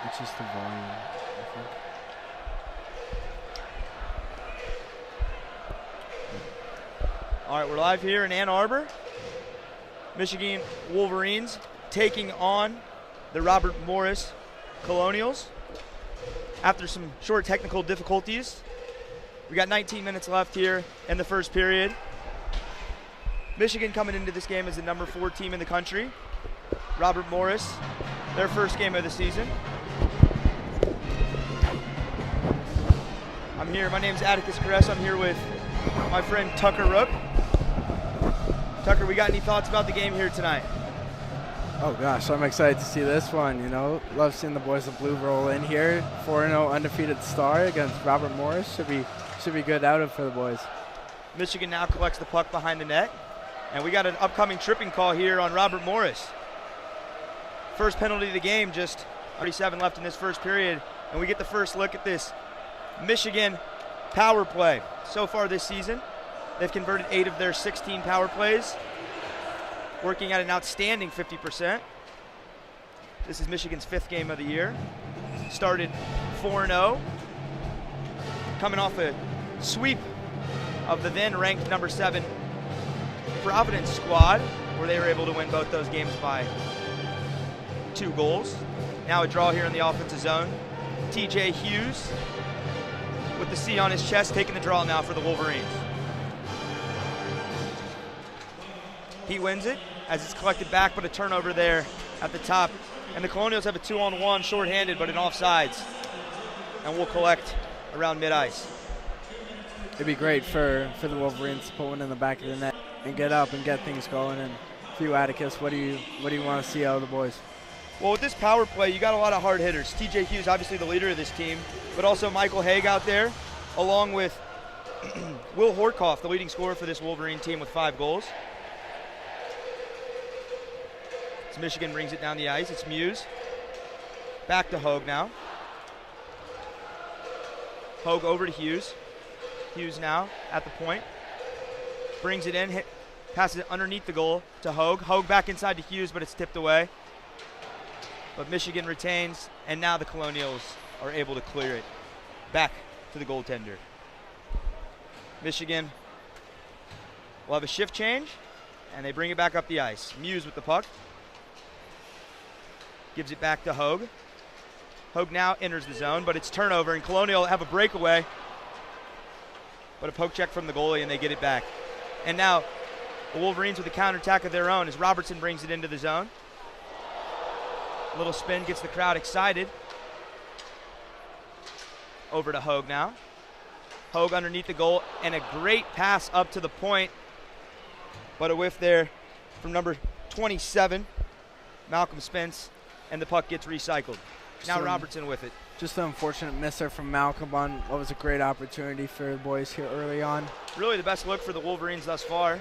It's just the volume, I think. All right, we're live here in Ann Arbor. Michigan Wolverines taking on the Robert Morris Colonials. After some short technical difficulties, we got 19 minutes left here in the first period. Michigan coming into this game as the number 4 team in the country. Robert Morris, their first game of the season. I'm here, my name's Atticus Caress. I'm here with my friend Tucker Rook. Tucker, we got any thoughts about the game here tonight? Oh gosh, I'm excited to see this one. You know, love seeing the boys of blue roll in here. 4-0 undefeated start against Robert Morris. Should be good outing for the boys. Michigan now collects the puck behind the net, and we got an upcoming tripping call here on Robert Morris. First penalty of the game, just 37 left in this first period, and we get the first look at this Michigan power play. So far this season, they've converted 8 of their 16 power plays, working at an outstanding 50%. This is Michigan's 5th game of the year. Started 4-0, coming off a sweep of the then ranked number 7 Providence squad, where they were able to win both those games by 2 goals. Now a draw here in the offensive zone. TJ Hughes with the C on his chest, taking the draw now for the Wolverines. He wins it as it's collected back, but a turnover there at the top. And the Colonials have a 2-on-1 shorthanded, but an offsides. And we'll collect around mid-ice. It'd be great for the Wolverines to put one in the back of the net and get up and get things going. And for you, Atticus, what do you want to see out of the boys? Well, with this power play, you got a lot of hard hitters. TJ Hughes, obviously the leader of this team, but also Michael Haig out there, along with Will Horkoff, the leading scorer for this Wolverine team with 5 goals. As Michigan brings it down the ice, it's Muse. Back to Hogue now. Hogue over to Hughes. Hughes now at the point. Brings it in, passes it underneath the goal to Hogue. Hogue back inside to Hughes, but it's tipped away. But Michigan retains, and now the Colonials are able to clear it back to the goaltender. Michigan will have a shift change, and they bring it back up the ice. Muse with the puck. Gives it back to Hogue. Hogue now enters the zone, but it's turnover, and Colonial have a breakaway. But a poke check from the goalie, and they get it back. And now the Wolverines with a counterattack of their own as Robertson brings it into the zone. A little spin gets the crowd excited. Over to Hogue now. Hogue underneath the goal, and a great pass up to the point. But a whiff there from number 27, Malcolm Spence, and the puck gets recycled. Now Robertson with it. Just an unfortunate misser from Malcolm on what was a great opportunity for the boys here early on. Really the best look for the Wolverines thus far.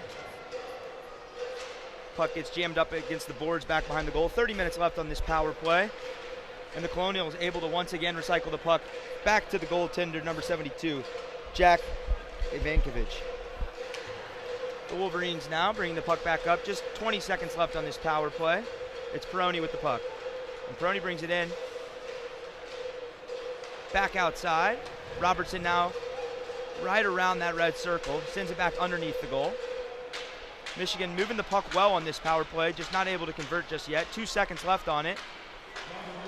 Puck gets jammed up against the boards back behind the goal. 30 minutes left on this power play. And the Colonials able to once again recycle the puck back to the goaltender, number 72, Jack Ivankovic. The Wolverines now bringing the puck back up. Just 20 seconds left on this power play. It's Peroni with the puck. And Peroni brings it in. Back outside. Robertson now right around that red circle. Sends it back underneath the goal. Michigan moving the puck well on this power play, just not able to convert just yet. 2 seconds left on it.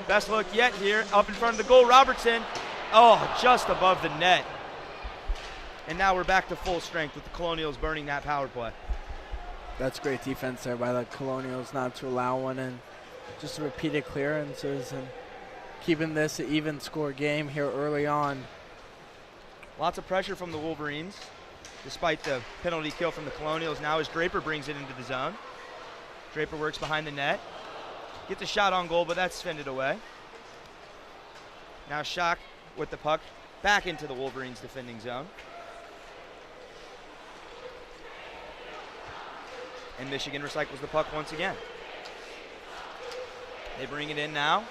Best look yet here, up in front of the goal, Robertson. Oh, just above the net. And now we're back to full strength with the Colonials burning that power play. That's great defense there by the Colonials not to allow one, and just repeated clearances and keeping this an even score game here early on. Lots of pressure from the Wolverines, despite the penalty kill from the Colonials. Now as Draper brings it into the zone. Draper works behind the net. Gets a shot on goal, but that's fended away. Now Schock with the puck back into the Wolverines' defending zone. And Michigan recycles the puck once again. They bring it in now.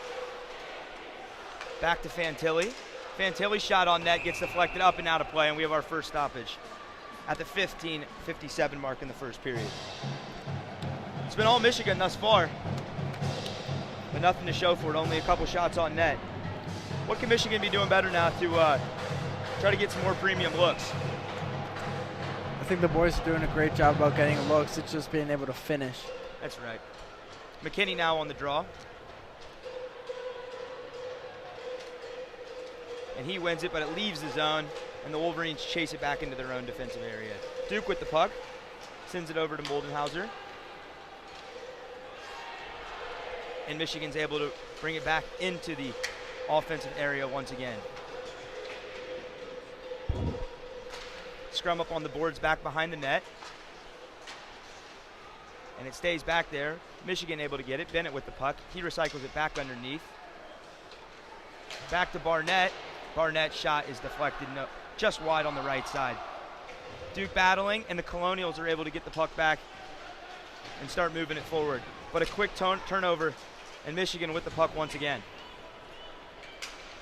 Back to Fantilli. Fantilli's shot on net gets deflected up and out of play, and we have our first stoppage at the 15:57 mark in the first period. It's been all Michigan thus far, but nothing to show for it, only a couple shots on net. What can Michigan be doing better now to try to get some more premium looks? I think the boys are doing a great job about getting looks. It's just being able to finish. That's right. McKinney now on the draw. And he wins it, but it leaves the zone, and the Wolverines chase it back into their own defensive area. Duke with the puck, sends it over to Moldenhauser. And Michigan's able to bring it back into the offensive area once again. Scrum up on the boards back behind the net. And it stays back there. Michigan able to get it. Bennett with the puck. He recycles it back underneath. Back to Barnett. Barnett's shot is deflected just wide on the right side. Duke battling, and the Colonials are able to get the puck back and start moving it forward. But a quick turnover, and Michigan with the puck once again.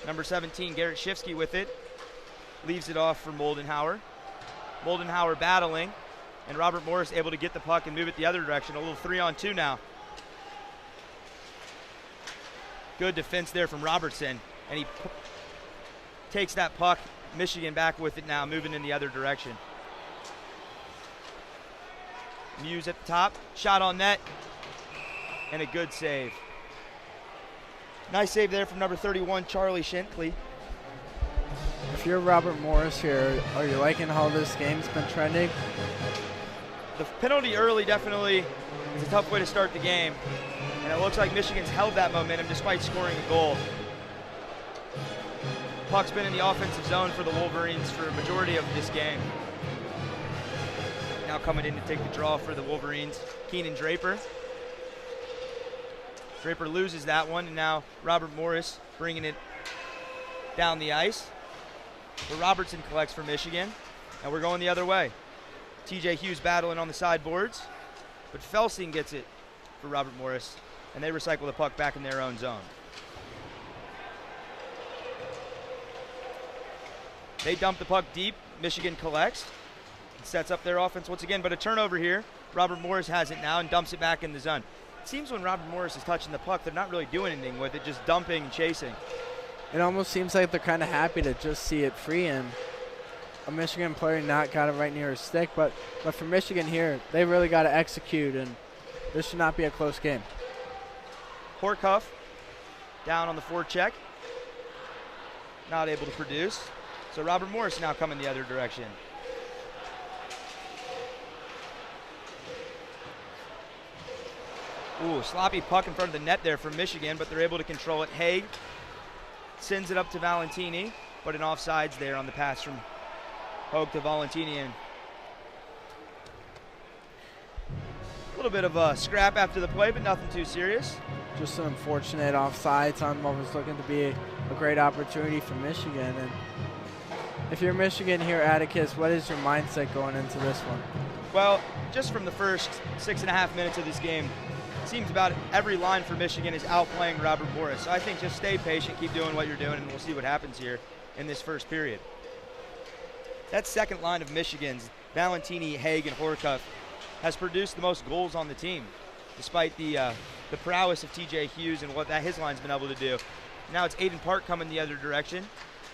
Number 17, Garrett Shifsky with it. Leaves it off for Moldenhauer. Moldenhauer battling, and Robert Morris able to get the puck and move it the other direction. A little 3-on-2 now. Good defense there from Robertson, and he takes that puck. Michigan back with it now, moving in the other direction. Muse at the top, shot on net, and a good save. Nice save there from number 31, Charlie Shintley. If you're Robert Morris here, are you liking how this game's been trending? The penalty early definitely is a tough way to start the game, and it looks like Michigan's held that momentum despite scoring a goal. Puck's been in the offensive zone for the Wolverines for a majority of this game. Now coming in to take the draw for the Wolverines, Keenan Draper. Draper loses that one, and now Robert Morris bringing it down the ice. But Robertson collects for Michigan, and we're going the other way. TJ Hughes battling on the sideboards, but Felsing gets it for Robert Morris, and they recycle the puck back in their own zone. They dump the puck deep. Michigan collects. Sets up their offense once again, but a turnover here. Robert Morris has it now and dumps it back in the zone. It seems when Robert Morris is touching the puck, they're not really doing anything with it, just dumping and chasing. It almost seems like they're kind of happy to just see it free and a Michigan player not got it right near his stick. But for Michigan here, they really got to execute, and this should not be a close game. Horcuff down on the forecheck. Not able to produce. So Robert Morris now coming the other direction. Ooh, sloppy puck in front of the net there from Michigan, but they're able to control it. Haig sends it up to Valentini, but an offsides there on the pass from Hogue to Valentini. And a little bit of a scrap after the play, but nothing too serious. Just an unfortunate offsides on what was looking to be a great opportunity for Michigan. And if you're Michigan here, Atticus, what is your mindset going into this one? Well, just from the first 6.5 minutes of this game, it seems about every line for Michigan is outplaying Robert Morris. So I think just stay patient, keep doing what you're doing, and we'll see what happens here in this first period. That second line of Michigan's, Valentini, Haig, and Horcuff, has produced the most goals on the team, despite the prowess of TJ Hughes and what his line's been able to do. Now it's Aiden Park coming the other direction.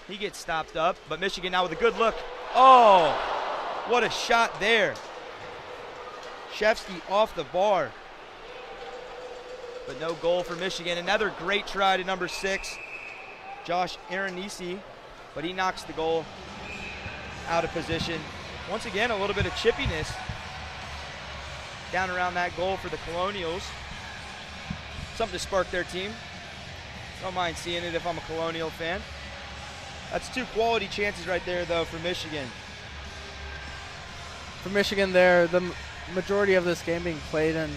He gets stopped up, but Michigan now with a good look. Oh, what a shot there. Shefsky off the bar. But no goal for Michigan. Another great try to number 6, Josh Aranisi, but he knocks the goal out of position. Once again, a little bit of chippiness down around that goal for the Colonials. Something to spark their team. Don't mind seeing it if I'm a Colonial fan. That's 2 quality chances right there, though, for Michigan. For Michigan there, the majority of this game being played in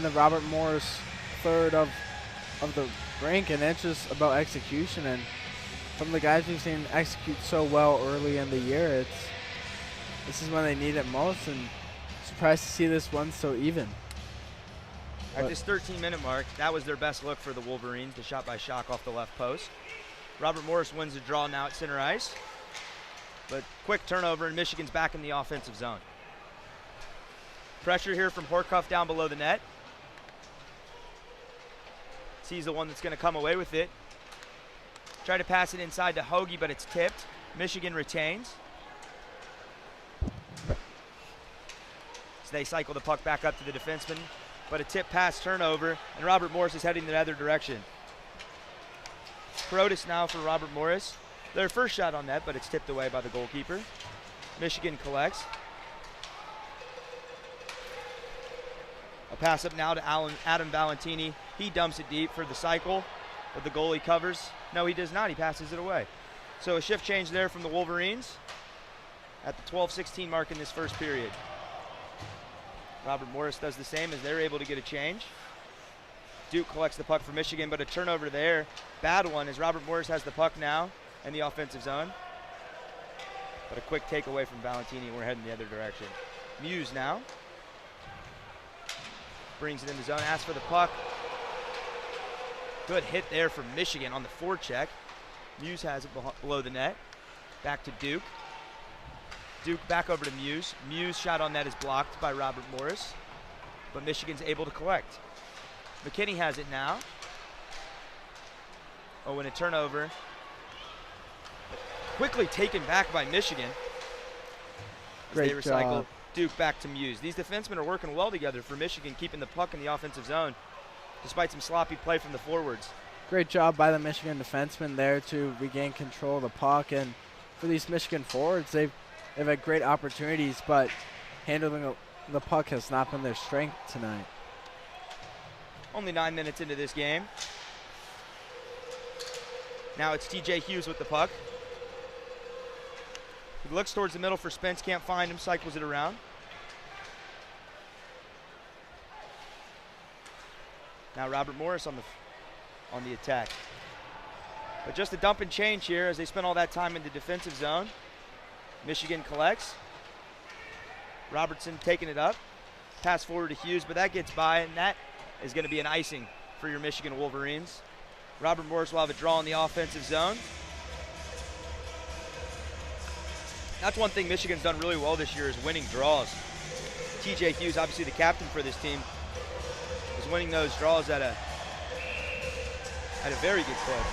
the Robert Morris third of the rink, and it's just about execution. And from the guys we've seen execute so well early in the year, this is when they need it most, and surprised to see this one so even. At this 13-minute mark, that was their best look for the Wolverines, the shot by Schock off the left post. Robert Morris wins the draw now at center ice. But quick turnover, and Michigan's back in the offensive zone. Pressure here from Horcuff down below the net. Sees the one that's going to come away with it. Try to pass it inside to Hoagie, but it's tipped. Michigan retains. So they cycle the puck back up to the defenseman, but a tip pass turnover, and Robert Morris is heading the other direction. Providence now for Robert Morris. Their first shot on net, but it's tipped away by the goalkeeper. Michigan collects. A pass up now to Adam Valentini. He dumps it deep for the cycle, but the goalie covers. No, he does not. He passes it away. So a shift change there from the Wolverines at the 12-16 mark in this first period. Robert Morris does the same as they're able to get a change. Duke collects the puck for Michigan, but a turnover there. Bad one as Robert Morris has the puck now in the offensive zone. But a quick takeaway from Valentini, and we're heading the other direction. Muse now. Brings it in the zone, asks for the puck. Good hit there from Michigan on the forecheck. Muse has it below the net. Back to Duke. Duke back over to Muse. Muse shot on net is blocked by Robert Morris, but Michigan's able to collect. McKinney has it now. Oh, and a turnover. Quickly taken back by Michigan. Great they recycle job. Duke back to Muse. These defensemen are working well together for Michigan, keeping the puck in the offensive zone, despite some sloppy play from the forwards. Great job by the Michigan defenseman there to regain control of the puck. And for these Michigan forwards, they've had great opportunities, but handling the puck has not been their strength tonight. Only 9 minutes into this game. Now it's TJ Hughes with the puck. He looks towards the middle for Spence, can't find him, cycles it around. Now Robert Morris on the attack. But just a dump and change here as they spent all that time in the defensive zone. Michigan collects. Robertson taking it up. Pass forward to Hughes, but that gets by, and that is going to be an icing for your Michigan Wolverines. Robert Morris will have a draw in the offensive zone. That's one thing Michigan's done really well this year is winning draws. TJ Hughes, obviously the captain for this team, is winning those draws at a very good clip.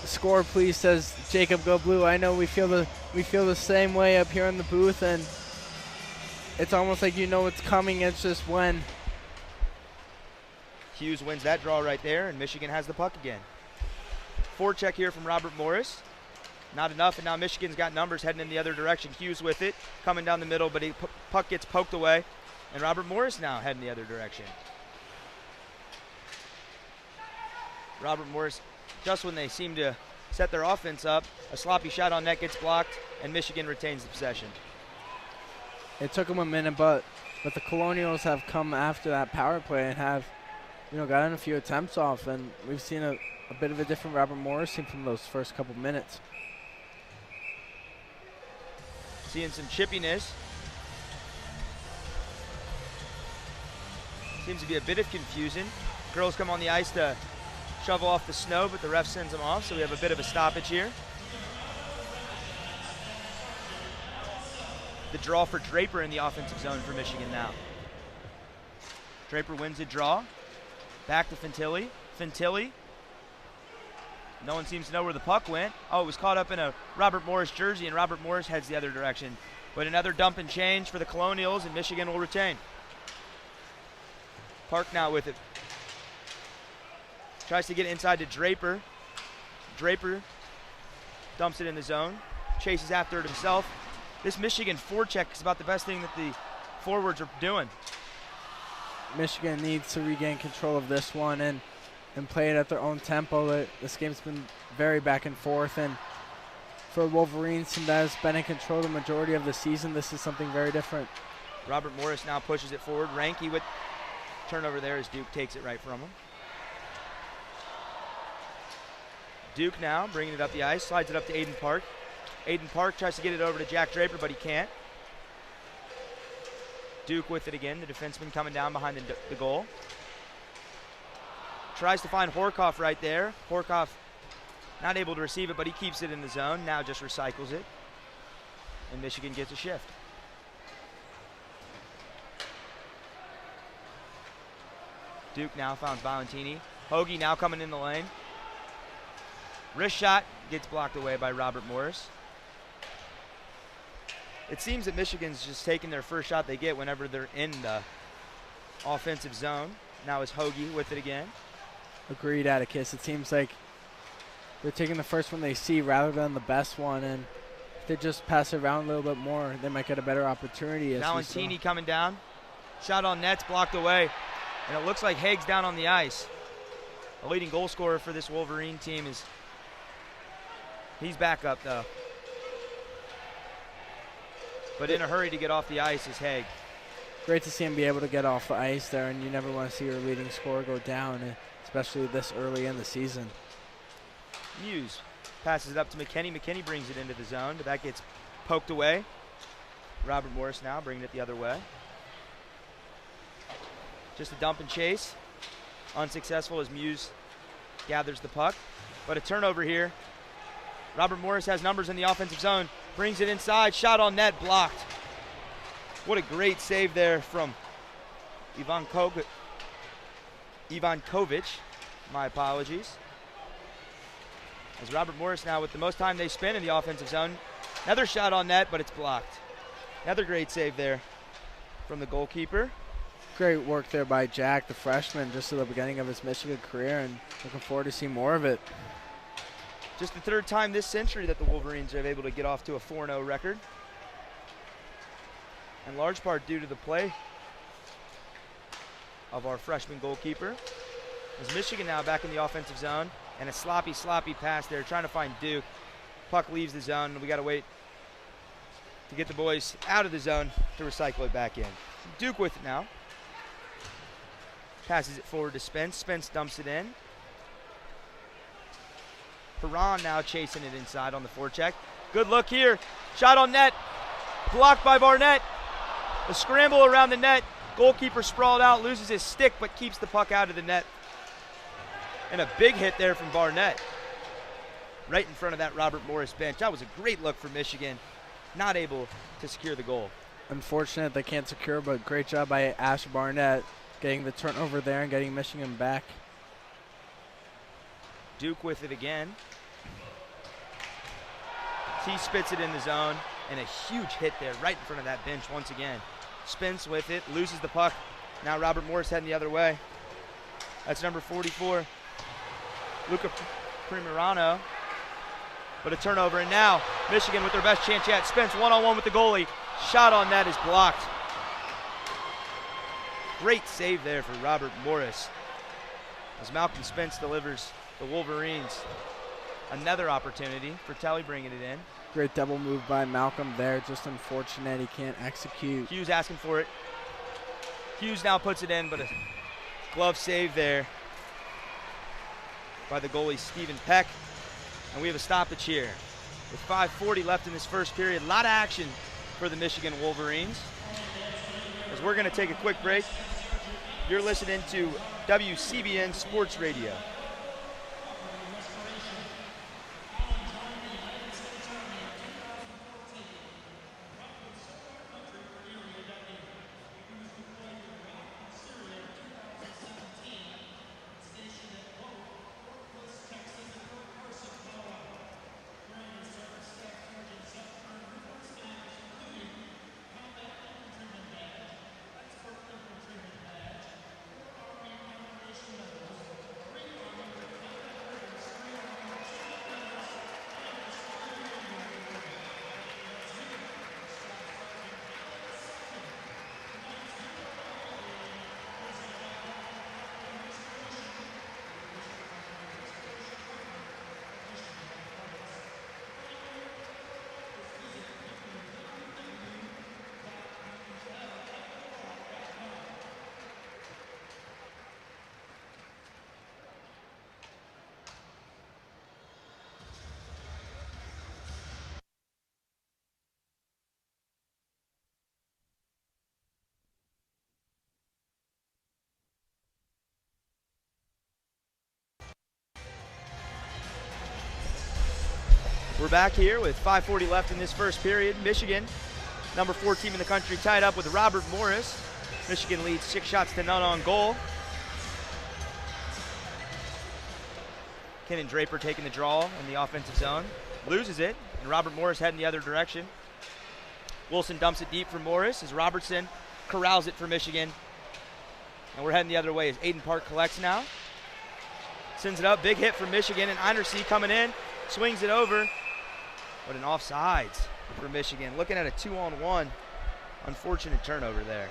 Score, please, says Jacob Go Blue. I know we feel the same way up here in the booth, and it's almost like you know it's coming. It's just when. Hughes wins that draw right there, and Michigan has the puck again. Forecheck here from Robert Morris. Not enough, and now Michigan's got numbers heading in the other direction. Hughes with it, coming down the middle, but puck gets poked away, and Robert Morris now heading the other direction. Robert Morris, just when they seem to set their offense up, a sloppy shot on net gets blocked, and Michigan retains the possession. It took them a minute, but the Colonials have come after that power play and have, gotten a few attempts off, and we've seen a bit of a different Robert Morris team from those first couple minutes. Seeing some chippiness. Seems to be a bit of confusion. Girls come on the ice to shovel off the snow, but the ref sends them off, so we have a bit of a stoppage here. The draw for Draper in the offensive zone for Michigan now. Draper wins the draw. Back to Fantilli. Fantilli. No one seems to know where the puck went. Oh, it was caught up in a Robert Morris jersey, and Robert Morris heads the other direction. But another dump and change for the Colonials, and Michigan will retain. Park now with it. Tries to get inside to Draper. Draper dumps it in the zone. Chases after it himself. This Michigan forecheck is about the best thing that the forwards are doing. Michigan needs to regain control of this one and play it at their own tempo. This game's been very back and forth, and for a Wolverines team that has been in control the majority of the season, this is something very different. Robert Morris now pushes it forward. Ranke with turnover there as Duke takes it right from him. Duke now bringing it up the ice, slides it up to Aiden Park. Aiden Park tries to get it over to Jack Draper, but he can't. Duke with it again, the defenseman coming down behind the goal. Tries to find Horkoff right there. Horkoff not able to receive it, but he keeps it in the zone. Now just recycles it. And Michigan gets a shift. Duke now finds Valentini. Hoagie now coming in the lane. Wrist shot gets blocked away by Robert Morris. It seems that Michigan's just taking their first shot they get whenever they're in the offensive zone. Now is Hoagie with it again. Agreed, Atticus. It seems like they're taking the first one they see rather than the best one, and if they just pass it around a little bit more, they might get a better opportunity. Valentini coming down. Shot on net's blocked away, and it looks like Haig's down on the ice. The leading goal scorer for this Wolverine team he's back up though. But in a hurry to get off the ice is Haig. Great to see him be able to get off the ice there, and you never want to see your leading scorer go down, especially this early in the season. Muse passes it up to McKinney. McKinney brings it into the zone, but that gets poked away. Robert Morris now bringing it the other way. Just a dump and chase. Unsuccessful as Muse gathers the puck. But a turnover here. Robert Morris has numbers in the offensive zone. Brings it inside. Shot on net. Blocked. What a great save there from Ivan Kovic. My apologies. As Robert Morris now with the most time they spend in the offensive zone. Another shot on net, but it's blocked. Another great save there from the goalkeeper. Great work there by Jack, the freshman, just at the beginning of his Michigan career, and looking forward to see more of it. Just the third time this century that the Wolverines are able to get off to a 4-0 record. In large part due to the play of our freshman goalkeeper. As Michigan now back in the offensive zone, and a sloppy pass there, trying to find Duke. Puck leaves the zone, and we got to wait to get the boys out of the zone to recycle it back in. Duke with it now. Passes it forward to Spence. Spence dumps it in. Perron now chasing it inside on the forecheck. Good look here. Shot on net. Blocked by Barnett. A scramble around the net. Goalkeeper sprawled out, loses his stick, but keeps the puck out of the net. And a big hit there from Barnett. Right in front of that Robert Morris bench. That was a great look for Michigan. Not able to secure the goal. Unfortunate they can't secure, but great job by Ash Barnett getting the turnover there and getting Michigan back. Duke with it again. He spits it in the zone, and a huge hit there right in front of that bench once again. Spence with it, loses the puck. Now Robert Morris heading the other way. That's number 44, Luca Primirano. But a turnover, and now Michigan with their best chance yet. Spence one-on-one with the goalie. Shot on net is blocked. Great save there for Robert Morris. As Malcolm Spence delivers the Wolverines another opportunity for Telly bringing it in. Great double move by Malcolm there. Just unfortunate he can't execute. Hughes asking for it. Hughes now puts it in, but a glove save there by the goalie Stephen Peck. And we have a stoppage here with 5:40 left in this first period. A lot of action for the Michigan Wolverines. As we're going to take a quick break, you're listening to WCBN Sports Radio. We're back here with 5:40 left in this first period. Michigan, number 4 team in the country, tied up with Robert Morris. Michigan leads 6-0 on goal. Kenan Draper taking the draw in the offensive zone. Loses it, and Robert Morris heading the other direction. Wilson dumps it deep for Morris as Robertson corrals it for Michigan. And we're heading the other way as Aiden Park collects now. Sends it up, big hit for Michigan, and Einersee coming in, swings it over. But an offsides for Michigan. Looking at a 2-on-1. Unfortunate turnover there.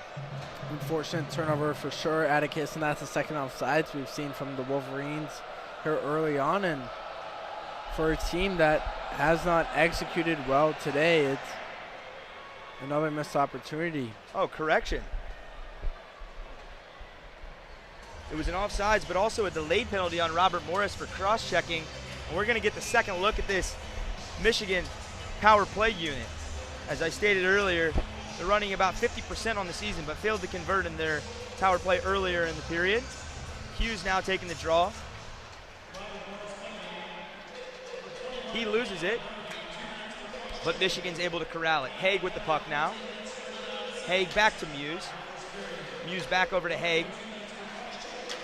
Unfortunate turnover for sure, Atticus, and that's the second offsides we've seen from the Wolverines here early on. And for a team that has not executed well today, it's another missed opportunity. Oh, correction. It was an offsides, but also a delayed penalty on Robert Morris for cross-checking. And we're going to get the second look at this Michigan power play unit. As I stated earlier, they're running about 50% on the season, but failed to convert in their power play earlier in the period. Hughes now taking the draw. He loses it, but Michigan's able to corral it. Haig with the puck now. Haig back to Muse. Muse back over to Haig.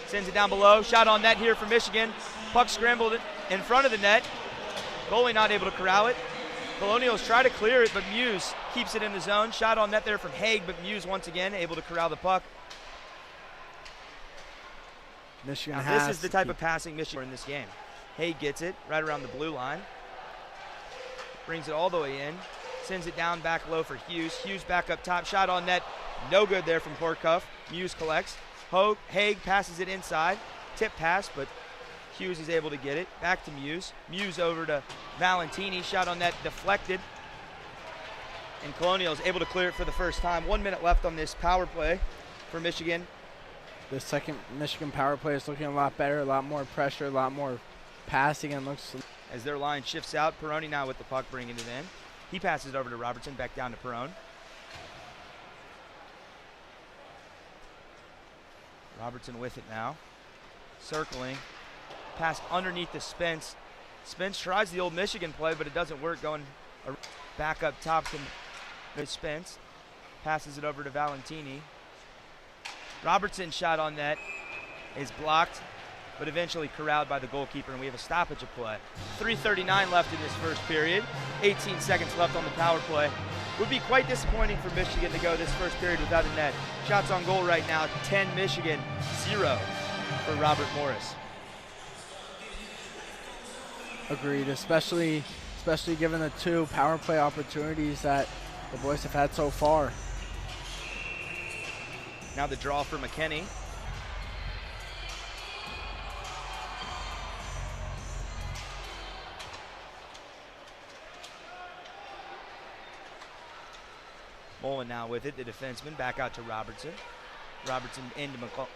Sends it down below. Shot on net here for Michigan. Puck scrambled in front of the net. Goalie not able to corral it. Colonials try to clear it, but Muse keeps it in the zone. Shot on net there from Haig, but Muse once again able to corral the puck. Michigan Now, this is the type of passing Michigan in this game. Haig gets it right around the blue line. Brings it all the way in. Sends it down back low for Hughes. Hughes back up top. Shot on net. No good there from Portcuff. Muse collects. Haig passes it inside. Tip pass, but Hughes is able to get it. Back to Muse. Muse over to Valentini. Shot on net deflected. And Colonials able to clear it for the first time. 1 minute left on this power play for Michigan. The second Michigan power play is looking a lot better, a lot more pressure, a lot more passing, and looks. As their line shifts out, Peroni now with the puck, bringing it in. He passes it over to Robertson, back down to Perone. Robertson with it now. Circling. Pass underneath to Spence. Spence tries the old Michigan play, but it doesn't work. Going back up top to Spence. Passes it over to Valentini. Robertson's shot on net is blocked, but eventually corralled by the goalkeeper, and we have a stoppage of play. 3:39 left in this first period. 18 seconds left on the power play. Would be quite disappointing for Michigan to go this first period without a net. Shots on goal right now, 10 Michigan, 0 for Robert Morris. Agreed, especially given the two power play opportunities that the boys have had so far. Now the draw for McKinney. Mullen now with it, the defenseman, back out to Robertson. Robertson into McCall.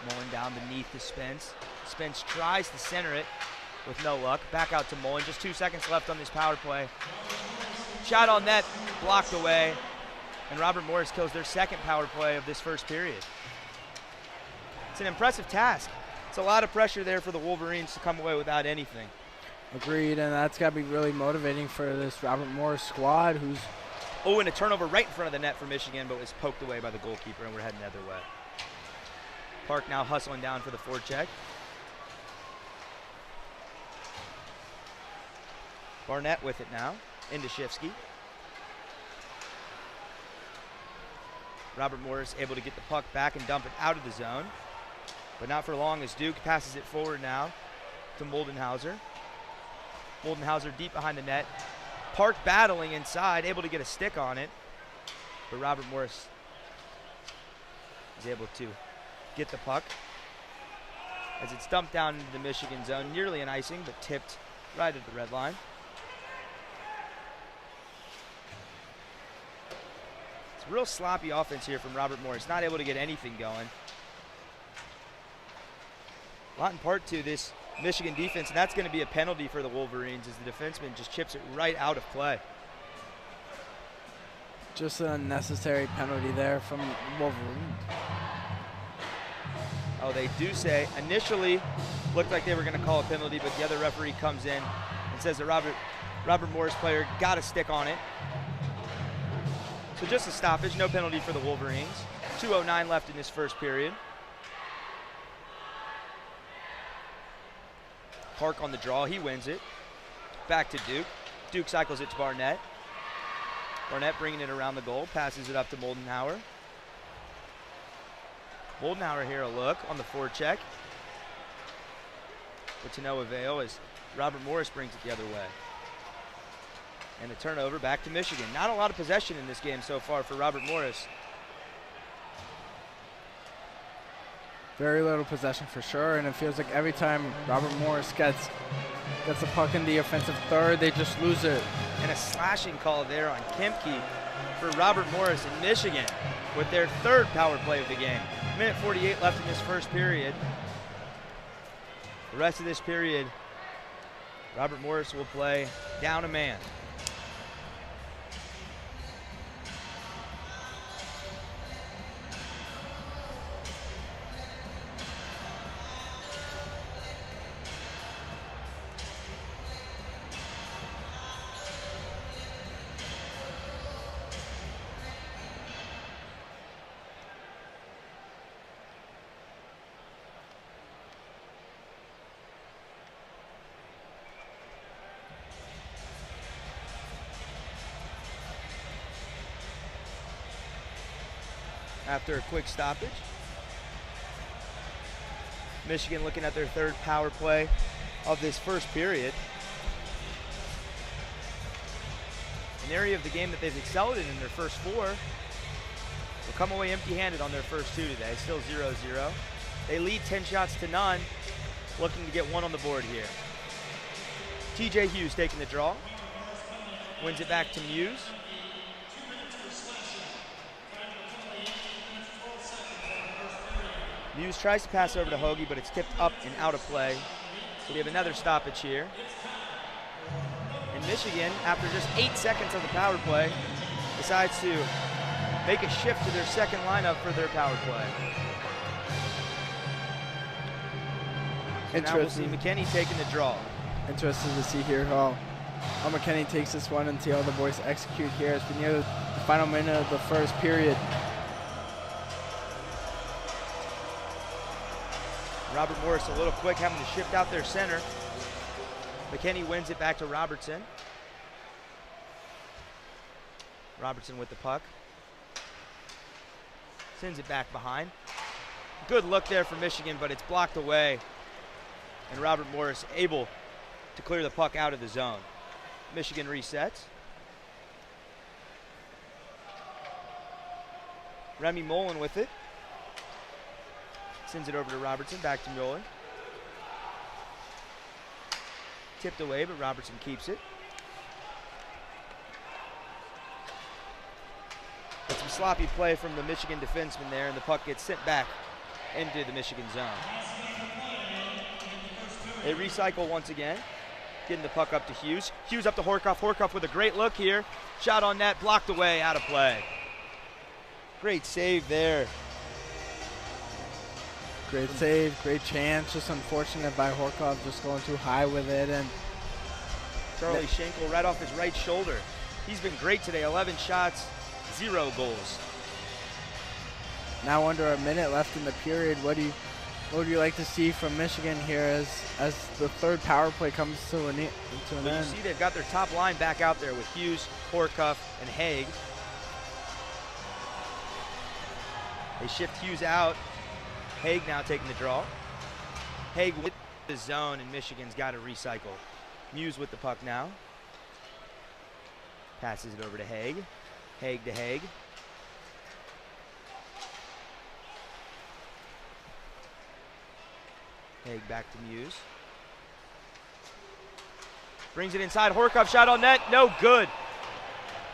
Mullen down beneath to Spence. Spence tries to center it with no luck. Back out to Mullen, just 2 seconds left on this power play. Shot on net, blocked away. And Robert Morris kills their second power play of this first period. It's an impressive task. It's a lot of pressure there for the Wolverines to come away without anything. Agreed, and that's got to be really motivating for this Robert Morris squad, who's... Oh, and a turnover right in front of the net for Michigan, but was poked away by the goalkeeper, and we're heading the other way. Park now hustling down for the forecheck. Barnett with it now, into Shifsky. Robert Morris able to get the puck back and dump it out of the zone, but not for long as Duke passes it forward now to Moldenhauser. Moldenhauser deep behind the net. Park battling inside, able to get a stick on it, but Robert Morris is able to get the puck as it's dumped down into the Michigan zone, nearly an icing, but tipped right at the red line. It's a real sloppy offense here from Robert Morris, not able to get anything going. A lot in part to this Michigan defense, and that's going to be a penalty for the Wolverines as the defenseman just chips it right out of play. Just an unnecessary penalty there from Wolverines. Oh, they do say initially looked like they were going to call a penalty, but the other referee comes in and says the Robert Morris player got a stick on it. So just a stoppage, no penalty for the Wolverines. 2:09 left in this first period. Park on the draw. He wins it. Back to Duke. Duke cycles it to Barnett. Barnett bringing it around the goal. Passes it up to Moldenhauer. Moldenhauer here a look on the forecheck. But to no avail as Robert Morris brings it the other way. And a turnover back to Michigan. Not a lot of possession in this game so far for Robert Morris. Very little possession for sure, and it feels like every time Robert Morris gets the puck in the offensive third, they just lose it. And a slashing call there on Kempke for Robert Morris in Michigan with their third power play of the game. Minute 48 left in this first period. The rest of this period, Robert Morris will play down a man. After a quick stoppage. Michigan looking at their third power play of this first period. An area of the game that they've excelled in their first four. Will come away empty-handed on their first two today, still 0-0. They lead 10 shots to none, looking to get one on the board here. TJ Hughes taking the draw. Wins it back to Muse. Muse tries to pass over to Hoagie, but it's tipped up and out of play. So we have another stoppage here. And Michigan, after just 8 seconds of the power play, decides to make a shift to their second lineup for their power play. And now we'll see McKinney taking the draw. Interesting to see here how McKinney takes this one and see how the boys execute here as we near the final minute of the first period. Robert Morris a little quick, having to shift out their center. McKinney wins it back to Robertson. Robertson with the puck. Sends it back behind. Good look there for Michigan, but it's blocked away. And Robert Morris able to clear the puck out of the zone. Michigan resets. Remy Mullen with it. Sends it over to Robertson, back to Mullen. Tipped away, but Robertson keeps it. But some sloppy play from the Michigan defenseman there, and the puck gets sent back into the Michigan zone. They recycle once again, getting the puck up to Hughes. Hughes up to Horkoff. Horkoff with a great look here. Shot on net, blocked away, out of play. Great save there. Great save, great chance. Just unfortunate by Horkoff just going too high with it. And Charlie Schenkel right off his right shoulder. He's been great today. 11 shots, 0 goals. Now under a minute left in the period, what would you like to see from Michigan here as the third power play comes to an end? You see they've got their top line back out there with Hughes, Horkoff, and Haig. They shift Hughes out. Haig now taking the draw. Haig with the zone, and Michigan's got to recycle. Muse with the puck now. Passes it over to Haig. Haig to Haig. Haig back to Muse. Brings it inside. Horkoff shot on net. No good.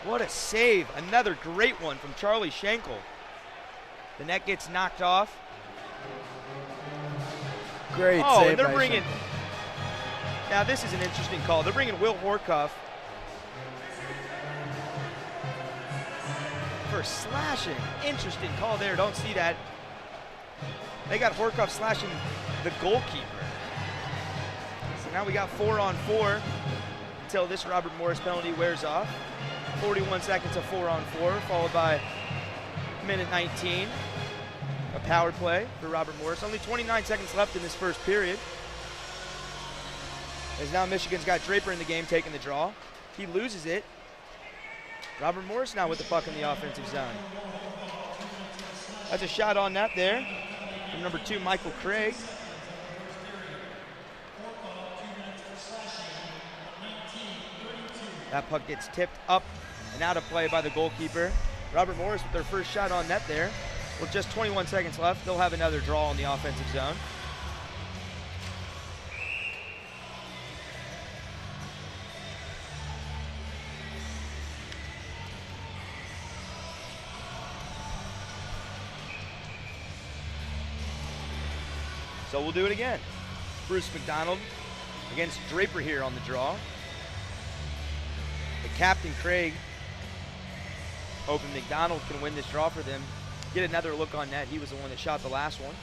What a save. Another great one from Charlie Schenkel. The net gets knocked off. Great save. save. And they're bringing. Now this is an interesting call. They're bringing Will Horkoff for slashing. Interesting call there. Don't see that. They got Horkoff slashing the goalkeeper. So now we got 4-on-4 until this Robert Morris penalty wears off. 41 seconds of 4-on-4, followed by minute 19. A power play for Robert Morris. Only 29 seconds left in this first period. As now Michigan's got Draper in the game taking the draw. He loses it. Robert Morris now with the puck in the offensive zone. That's a shot on net there from number 2, Michael Craig. That puck gets tipped up and out of play by the goalkeeper. Robert Morris with their first shot on net there. With just 21 seconds left, they'll have another draw in the offensive zone. So we'll do it again. Bruce McDonald against Draper here on the draw. The captain, Craig, hoping McDonald can win this draw for them. Get another look on net. He was the one that shot the last one.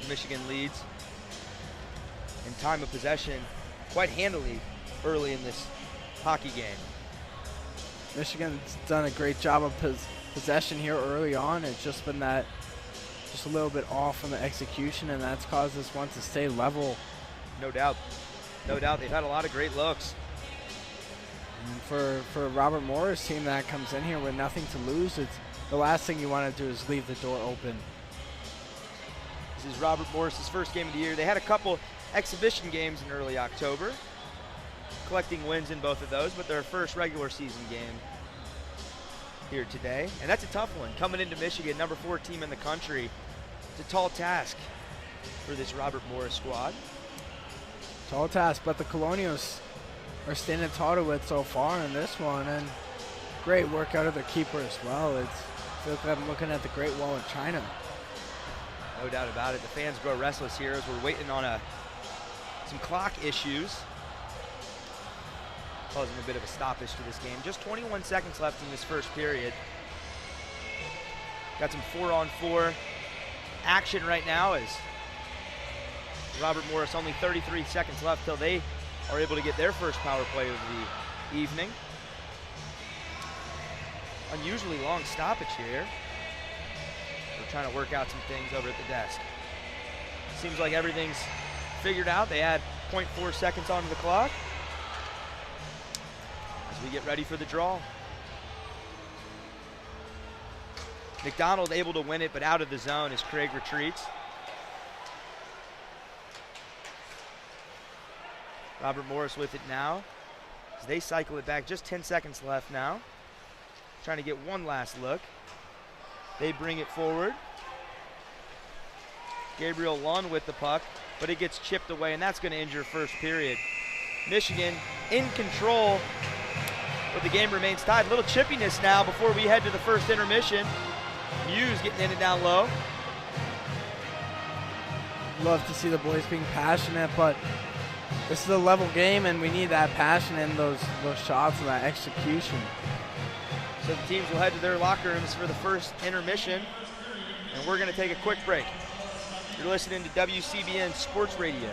Michigan leads in time of possession quite handily early in this hockey game. Michigan's done a great job of possession here early on. It's just been that just a little bit off from the execution, and that's caused this one to stay level. No doubt. No doubt. They've had a lot of great looks. And for Robert Morris team that comes in here with nothing to lose, it's the last thing you want to do is leave the door open. This is Robert Morris's first game of the year. They had a couple exhibition games in early October, collecting wins in both of those, but their first regular season game here today. And that's a tough one. Coming into Michigan, number 4 team in the country. It's a tall task for this Robert Morris squad. Tall task, but the Colonials are standing tall to it so far in this one, and great work out of their keeper as well. I feel like I'm looking at the Great Wall of China. No doubt about it. The fans grow restless here as we're waiting on some clock issues, causing a bit of a stoppage to this game. Just 21 seconds left in this first period. Got some 4-on-4 action right now as Robert Morris, only 33 seconds left till they are able to get their first power play of the evening. Unusually long stoppage here. We're trying to work out some things over at the desk. Seems like everything's figured out. They add 0.4 seconds onto the clock as we get ready for the draw. McDonald able to win it, but out of the zone as Craig retreats. Robert Morris with it now as they cycle it back. Just 10 seconds left now. Trying to get one last look. They bring it forward. Gabriel Lund with the puck, but it gets chipped away, and that's going to injure first period. Michigan in control, but the game remains tied. A little chippiness now before we head to the first intermission. Muse getting in and down low. Love to see the boys being passionate, but this is a level game, and we need that passion and those shots and that execution. So the teams will head to their locker rooms for the first intermission, and we're going to take a quick break. You're listening to WCBN Sports Radio.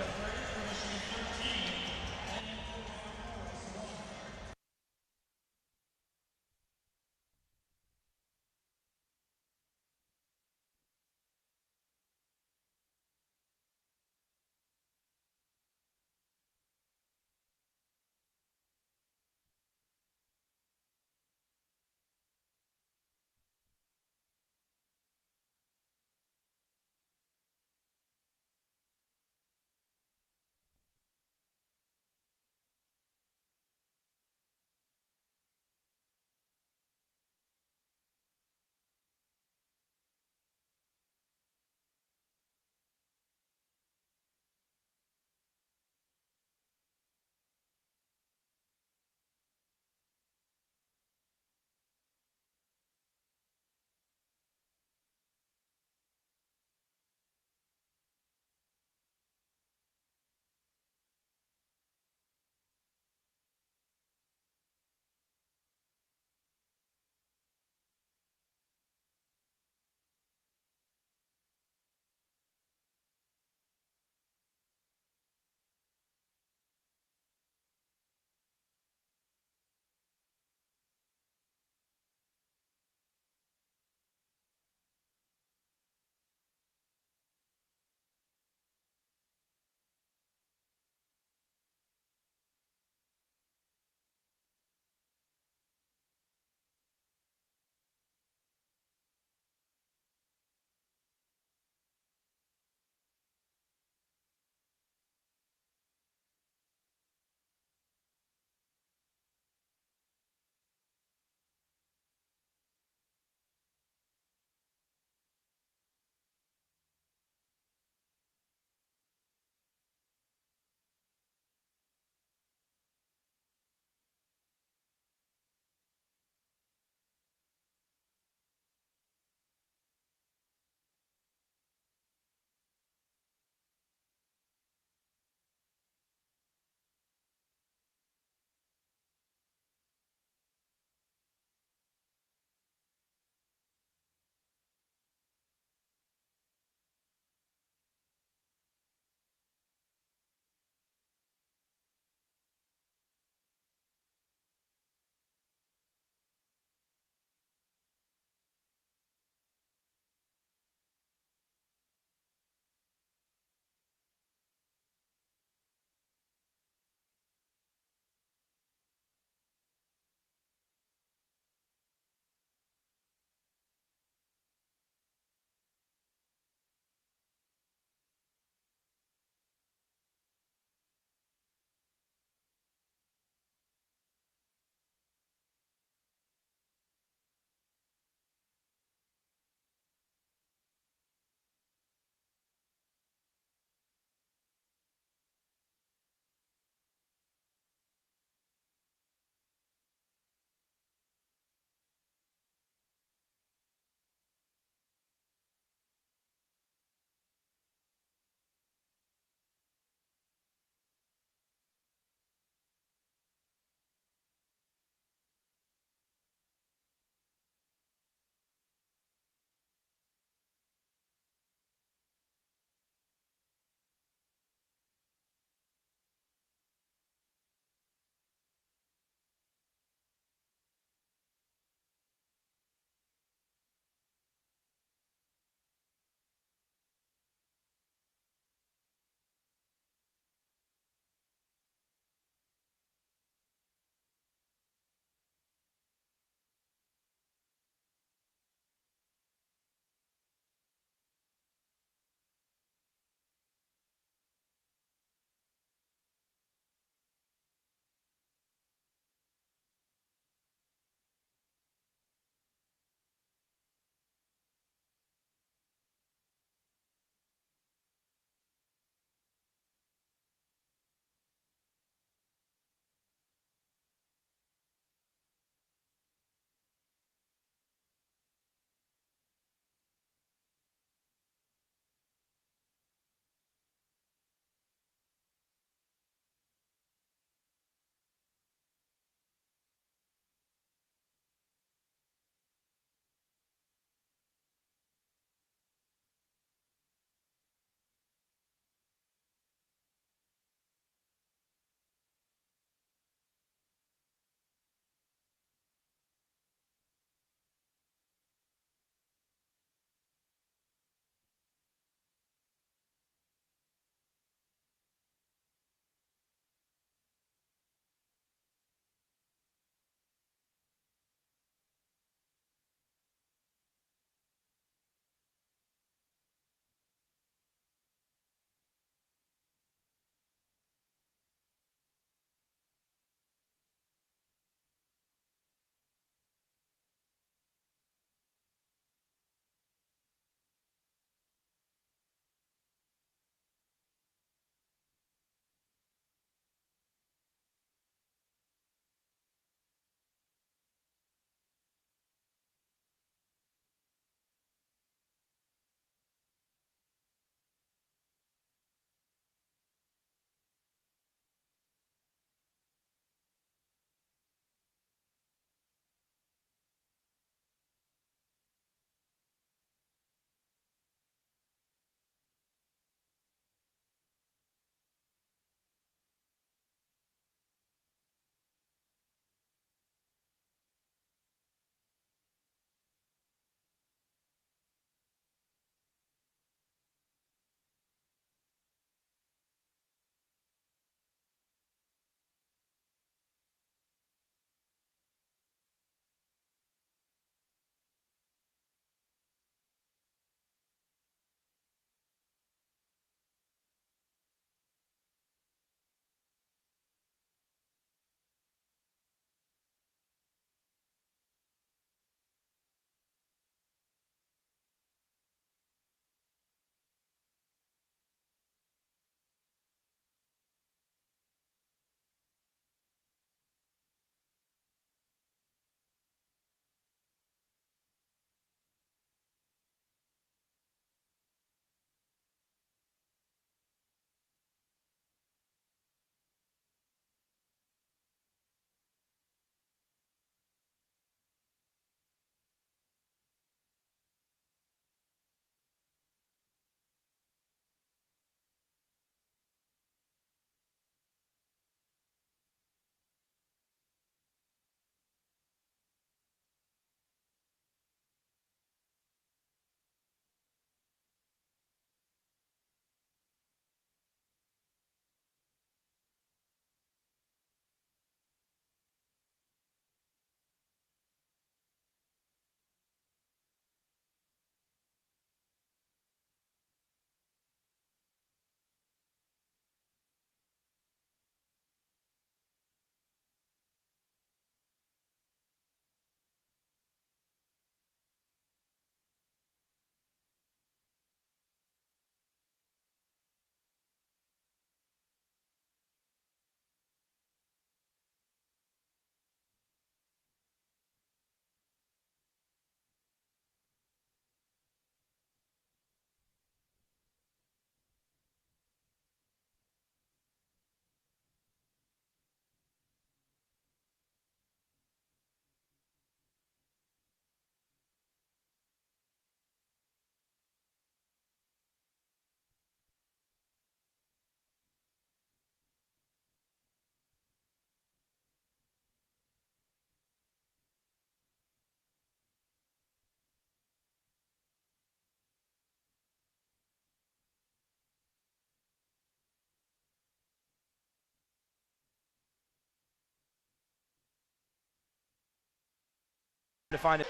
to find it.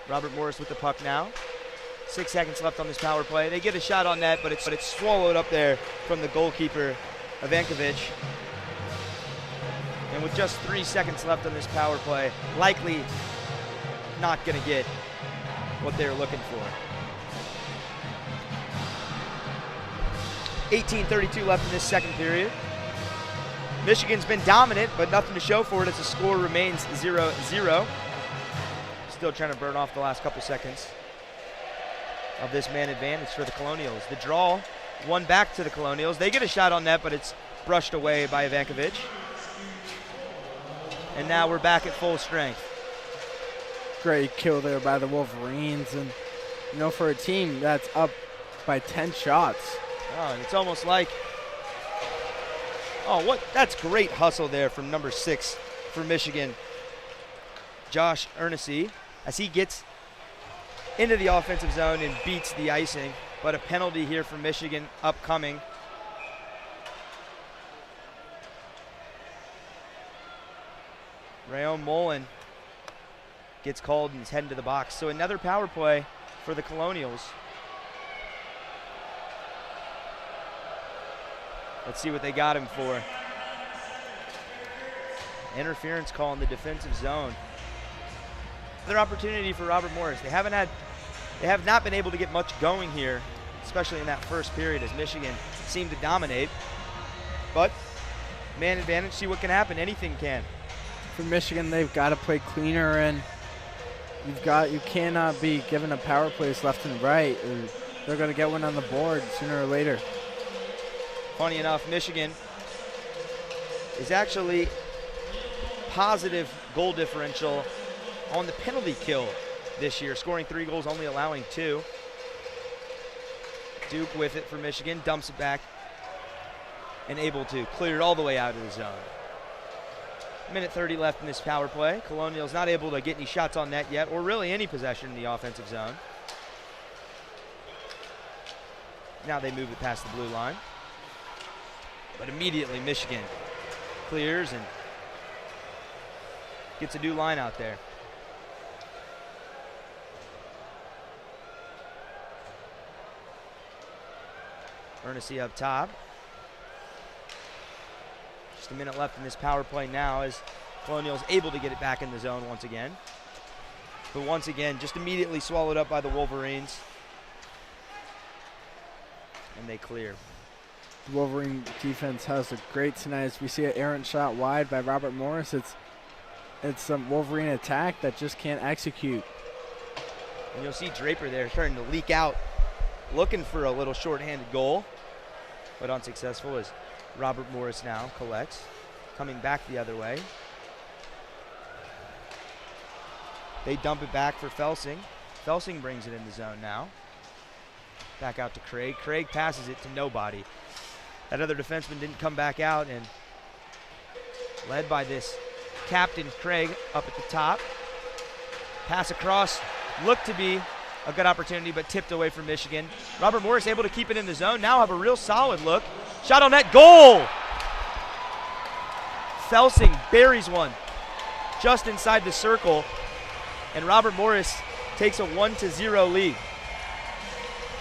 Robert Morris with the puck now. 6 seconds left on this power play. They get a shot on net, but it's swallowed up there from the goalkeeper, Ivankovic. And with just 3 seconds left on this power play, likely not going to get what they're looking for. 18:32 left in this second period. Michigan's been dominant, but nothing to show for it as the score remains 0-0. Still trying to burn off the last couple seconds of this man advantage for the Colonials. The draw, one back to the Colonials. They get a shot on net, but it's brushed away by Ivankovic. And now we're back at full strength. Great kill there by the Wolverines. And, you know, for a team that's up by 10 shots. Oh, and it's almost like, that's great hustle there from number 6 for Michigan, Josh Ernest, as he gets into the offensive zone and beats the icing. But a penalty here for Michigan upcoming. Rayon Mullen gets called and is heading to the box. So another power play for the Colonials. Let's see what they got him for. Interference call in the defensive zone. Another opportunity for Robert Morris. They have not been able to get much going here, especially in that first period as Michigan seemed to dominate. But man advantage, see what can happen. Anything can. For Michigan, they've got to play cleaner, and you cannot be given a power plays left and right, or they're going to get one on the board sooner or later. Funny enough, Michigan is actually positive goal differential on the penalty kill this year, scoring 3 goals, only allowing 2. Duke with it for Michigan, dumps it back, and able to clear it all the way out of the zone. Minute 30 left in this power play. Colonials not able to get any shots on net yet, or really any possession in the offensive zone. Now they move it past the blue line. But immediately Michigan clears and gets a new line out there. Ernest up top. Just a minute left in this power play now as Colonials able to get it back in the zone once again. But once again, just immediately swallowed up by the Wolverines. And they clear. The Wolverine defense has a great tonight as we see an errant shot wide by Robert Morris. It's some Wolverine attack that just can't execute. And you'll see Draper there starting to leak out, looking for a little shorthanded goal, but unsuccessful as Robert Morris now collects, coming back the other way. They dump it back for Felsing. Felsing brings it in the zone now. Back out to Craig. Craig passes it to nobody. That other defenseman didn't come back out, and led by this captain, Craig, up at the top. Pass across, looked to be a good opportunity, but tipped away from Michigan. Robert Morris able to keep it in the zone. Now have a real solid look. Shot on net, goal! Felsing buries one just inside the circle, and Robert Morris takes a 1-0 lead.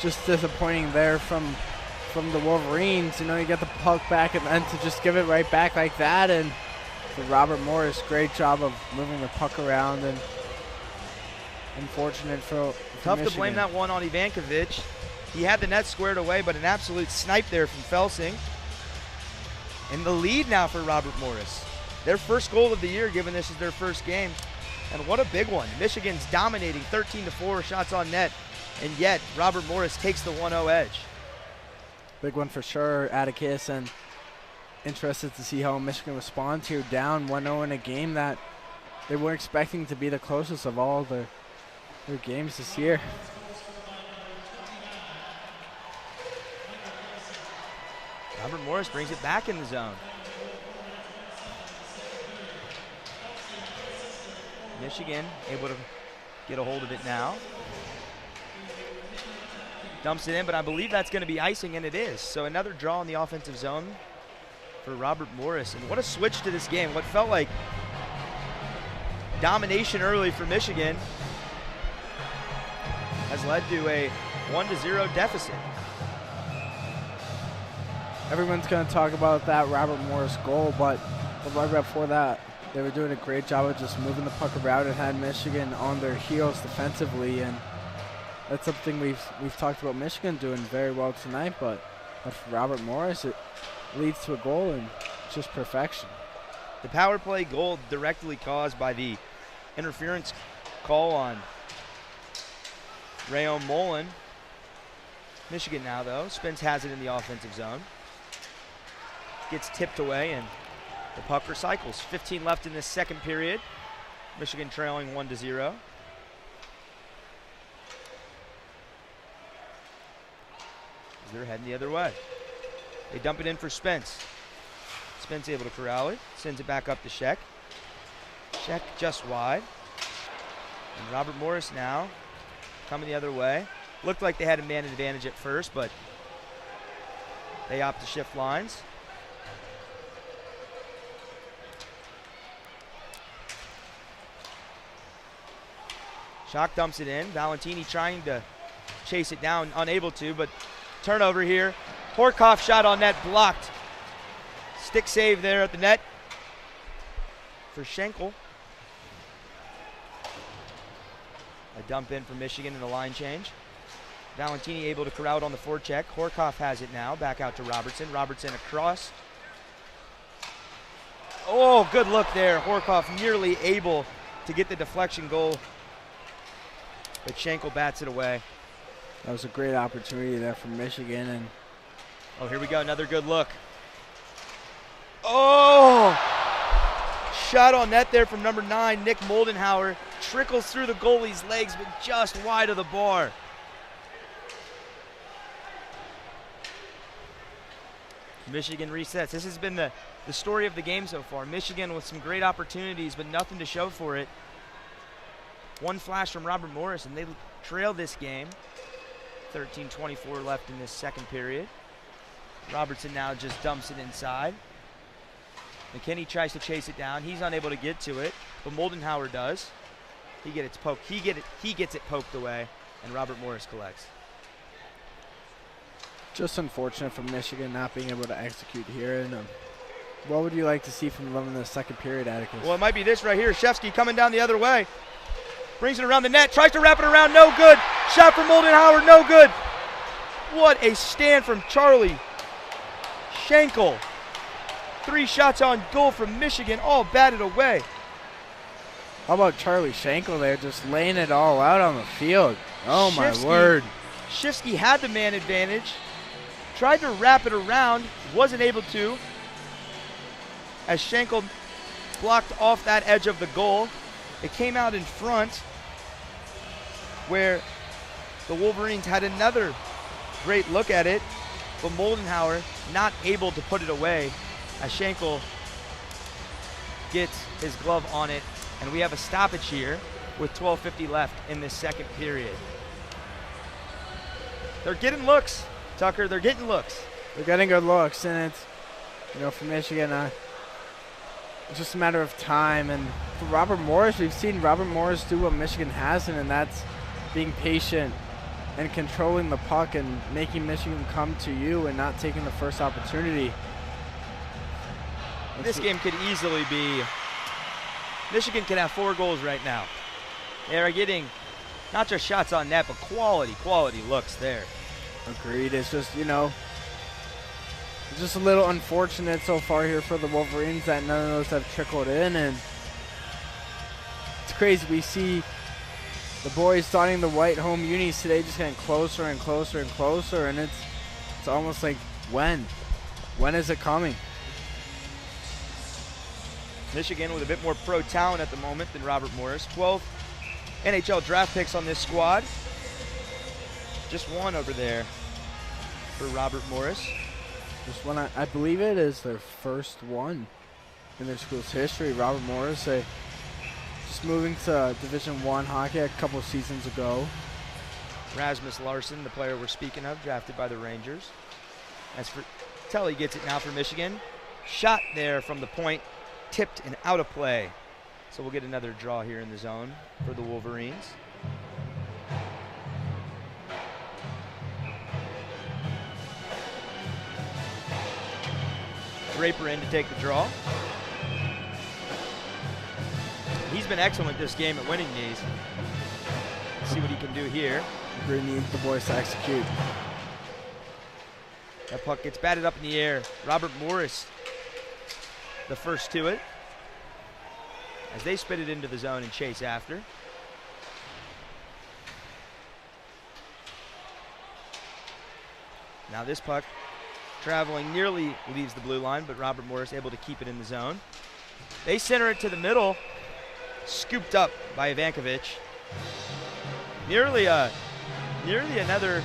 Just disappointing there from the Wolverines. You know, you get the puck back and then to just give it right back like that. And for Robert Morris, great job of moving the puck around, and unfortunate for Tough Michigan. to blame that one on Ivankovic. He had the net squared away, but an absolute snipe there from Felsing. And the lead now for Robert Morris. Their first goal of the year, given this is their first game. And what a big one. Michigan's dominating 13-4 shots on net. And yet, Robert Morris takes the 1-0 edge. Big one for sure, Atticus, and interested to see how Michigan responds here, down 1-0 in a game that they weren't expecting to be the closest of all their games this year. Robert Morris brings it back in the zone. Michigan able to get a hold of it now. Dumps it in, but I believe that's going to be icing, and it is. So another draw in the offensive zone for Robert Morris. And what a switch to this game. What felt like domination early for Michigan has led to a 1-0 deficit. Everyone's going to talk about that Robert Morris goal, but right before that, they were doing a great job of just moving the puck around and had Michigan on their heels defensively, and that's something we've talked about Michigan doing very well tonight, but for Robert Morris, it leads to a goal and just perfection. The power play goal directly caused by the interference call on Rayon Mullen. Michigan now, though. Spence has it in the offensive zone. Gets tipped away, and the puck recycles. 15 left in this second period. Michigan trailing 1-0. They're heading the other way. They dump it in for Spence. Spence able to corral it. Sends it back up to Sheck. Sheck just wide. And Robert Morris now coming the other way. Looked like they had a man advantage at first, but they opt to shift lines. Schock dumps it in. Valentini trying to chase it down, unable to, but turnover here. Horkoff shot on net blocked. Stick save there at the net for Schenkel. A dump in for Michigan in the line change. Valentini able to corral it on the forecheck. Horkoff has it now. Back out to Robertson. Robertson across. Oh, good look there. Horkoff nearly able to get the deflection goal, but Schenkel bats it away. That was a great opportunity there for Michigan. And oh, here we go. Another good look. Oh! Shot on net there from number 9, Nick Moldenhauer. Trickles through the goalie's legs, but just wide of the bar. Michigan resets. This has been the story of the game so far. Michigan with some great opportunities, but nothing to show for it. One flash from Robert Morris, and they trail this game. 13:24 left in this second period. Robertson now just dumps it inside. McKinney tries to chase it down. He's unable to get to it, but Moldenhauer does. He gets it poked away, and Robert Morris collects. Just unfortunate for Michigan not being able to execute here. And what would you like to see from them in the second period, Atticus? Well, it might be this right here. Shevsky coming down the other way. Brings it around the net, tries to wrap it around, no good. Shot from Moldenhauer, no good. What a stand from Charlie Schenkel. 3 shots on goal from Michigan, all batted away. How about Charlie Schenkel there, just laying it all out on the field? Oh, my word. Shivsky had the man advantage, tried to wrap it around, wasn't able to, as Schenkel blocked off that edge of the goal. It came out in front, where the Wolverines had another great look at it, but Moldenhauer not able to put it away as Schenkel gets his glove on it, and we have a stoppage here with 12:50 left in this second period. They're getting looks, Tucker. They're getting looks. They're getting good looks, and it's, for Michigan, it's just a matter of time. And for Robert Morris, we've seen Robert Morris do what Michigan hasn't, and that's being patient and controlling the puck and making Michigan come to you and not taking the first opportunity. This game could easily be, Michigan can have 4 goals right now. They are getting not just shots on net, but quality looks there. Agreed. It's just, it's just a little unfortunate so far here for the Wolverines that none of those have trickled in, and it's crazy. We see the boys donning the white home unis today just getting closer and closer and closer, and it's almost like, when is it coming? Michigan with a bit more pro talent at the moment than Robert Morris. 12 NHL draft picks on this squad. Just one over there for Robert Morris. Just one, I believe it is their first one in their school's history. Robert Morris, just moving to Division I hockey a couple seasons ago. Rasmus Larson, the player we're speaking of, drafted by the Rangers. As for Telly, gets it now for Michigan. Shot there from the point, tipped and out of play. So we'll get another draw here in the zone for the Wolverines. Draper in to take the draw. He's been excellent this game at winning these. Let's see what he can do here. Really need the boys to execute. That puck gets batted up in the air. Robert Morris, the first to it, as they spit it into the zone and chase after. Now this puck traveling nearly leaves the blue line, but Robert Morris able to keep it in the zone. They center it to the middle, scooped up by Ivankovic. Nearly another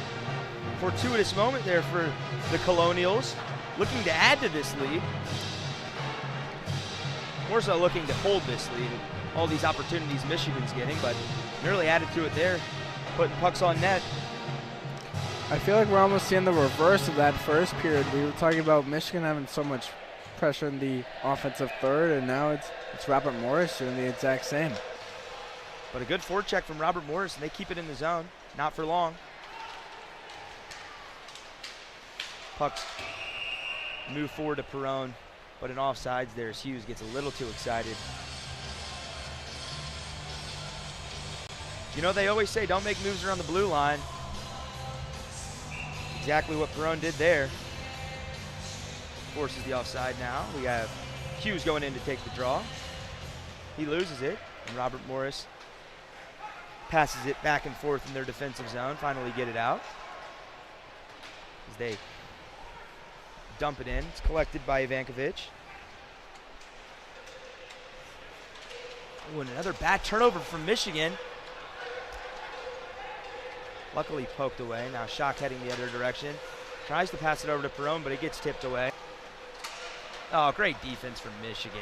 fortuitous moment there for the Colonials, looking to add to this lead. More so looking to hold this lead. All these opportunities Michigan's getting, but nearly added to it there, putting pucks on net. I feel like we're almost seeing the reverse of that first period. We were talking about Michigan having so much pressure in the offensive third, and now it's Robert Morris doing the exact same. But a good forecheck from Robert Morris, and they keep it in the zone. Not for long. Pucks move forward to Perone, but in offsides there as Hughes gets a little too excited. You know, they always say don't make moves around the blue line. Exactly what Perone did there. Forces the offside now. We have Hughes going in to take the draw. He loses it, and Robert Morris passes it back and forth in their defensive zone, finally get it out. As they dump it in. It's collected by Ivankovic. Oh, and another bad turnover from Michigan. Luckily poked away. Now Schock heading the other direction. Tries to pass it over to Perone, but it gets tipped away. Oh, great defense from Michigan.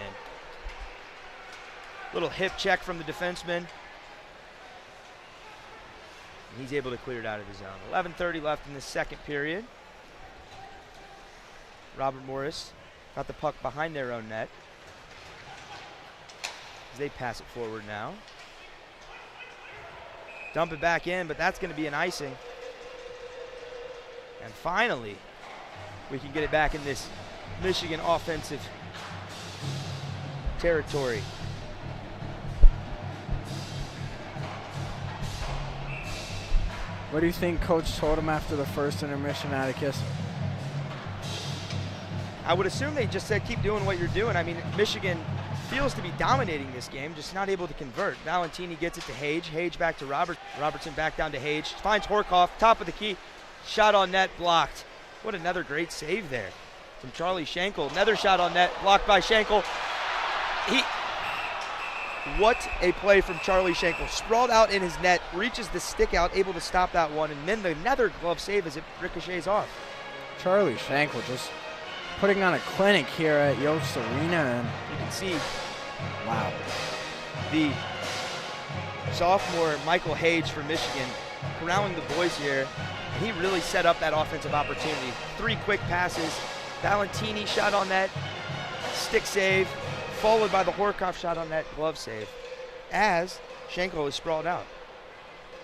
Little hip check from the defenseman. He's able to clear it out of the zone. 11:30 left in the second period. Robert Morris got the puck behind their own net. As they pass it forward now. Dump it back in, but that's going to be an icing. And finally, we can get it back in this Michigan offensive territory. What do you think Coach told him after the first intermission, Atticus? I would assume they just said, keep doing what you're doing. I mean, Michigan feels to be dominating this game, just not able to convert. Valentini gets it to Hage. Hage back to Robertson back down to Hage. Finds Horkoff, top of the key. Shot on net, blocked. What another great save there from Charlie Schenkel. Another shot on net, blocked by Schenkel. What a play from Charlie Schenkel. Sprawled out in his net, reaches the stick out, able to stop that one, and then another glove save as it ricochets off. Charlie Schenkel just putting on a clinic here at Yost Arena, and you can see, wow, the sophomore Michael Hage from Michigan corralling the boys here, and he really set up that offensive opportunity. 3 quick passes, Valentini shot on net, stick save, followed by the Horkoff shot on net, glove save, as Schenkel is sprawled out.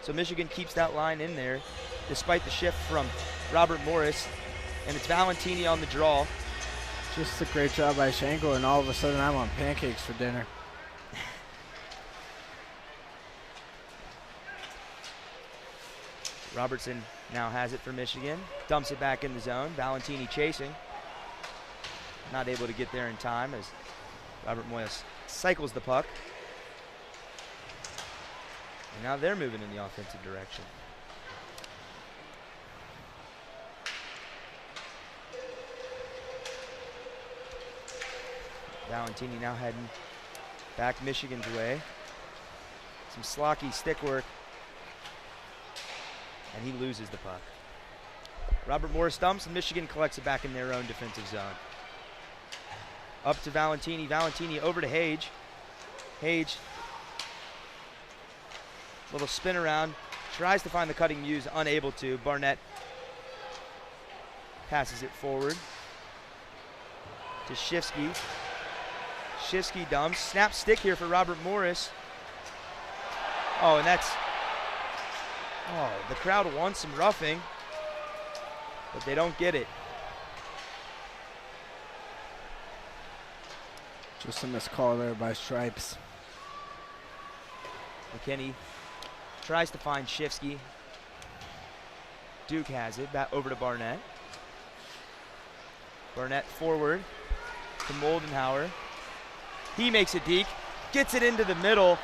So Michigan keeps that line in there, despite the shift from Robert Morris, and it's Valentini on the draw. Just a great job by Schenkel, and all of a sudden I'm on pancakes for dinner. Robertson now has it for Michigan. Dumps it back in the zone. Valentini chasing. Not able to get there in time as Robert Morris cycles the puck. And now they're moving in the offensive direction. Valentini now heading back Michigan's way. Some slocky stick work. And he loses the puck. Robert Morris dumps, and Michigan collects it back in their own defensive zone. Up to Valentini. Valentini over to Hage. Hage, little spin around. Tries to find the cutting Muse, unable to. Barnett passes it forward to Shifsky. Shifsky dumps. Snap stick here for Robert Morris. Oh, and that's... Oh, the crowd wants some roughing, but they don't get it. Just a missed call there by Stripes. McKinney tries to find Shifsky. Duke has it, back over to Barnett. Barnett forward to Moldenhauer. He makes it deep, gets it into the middle,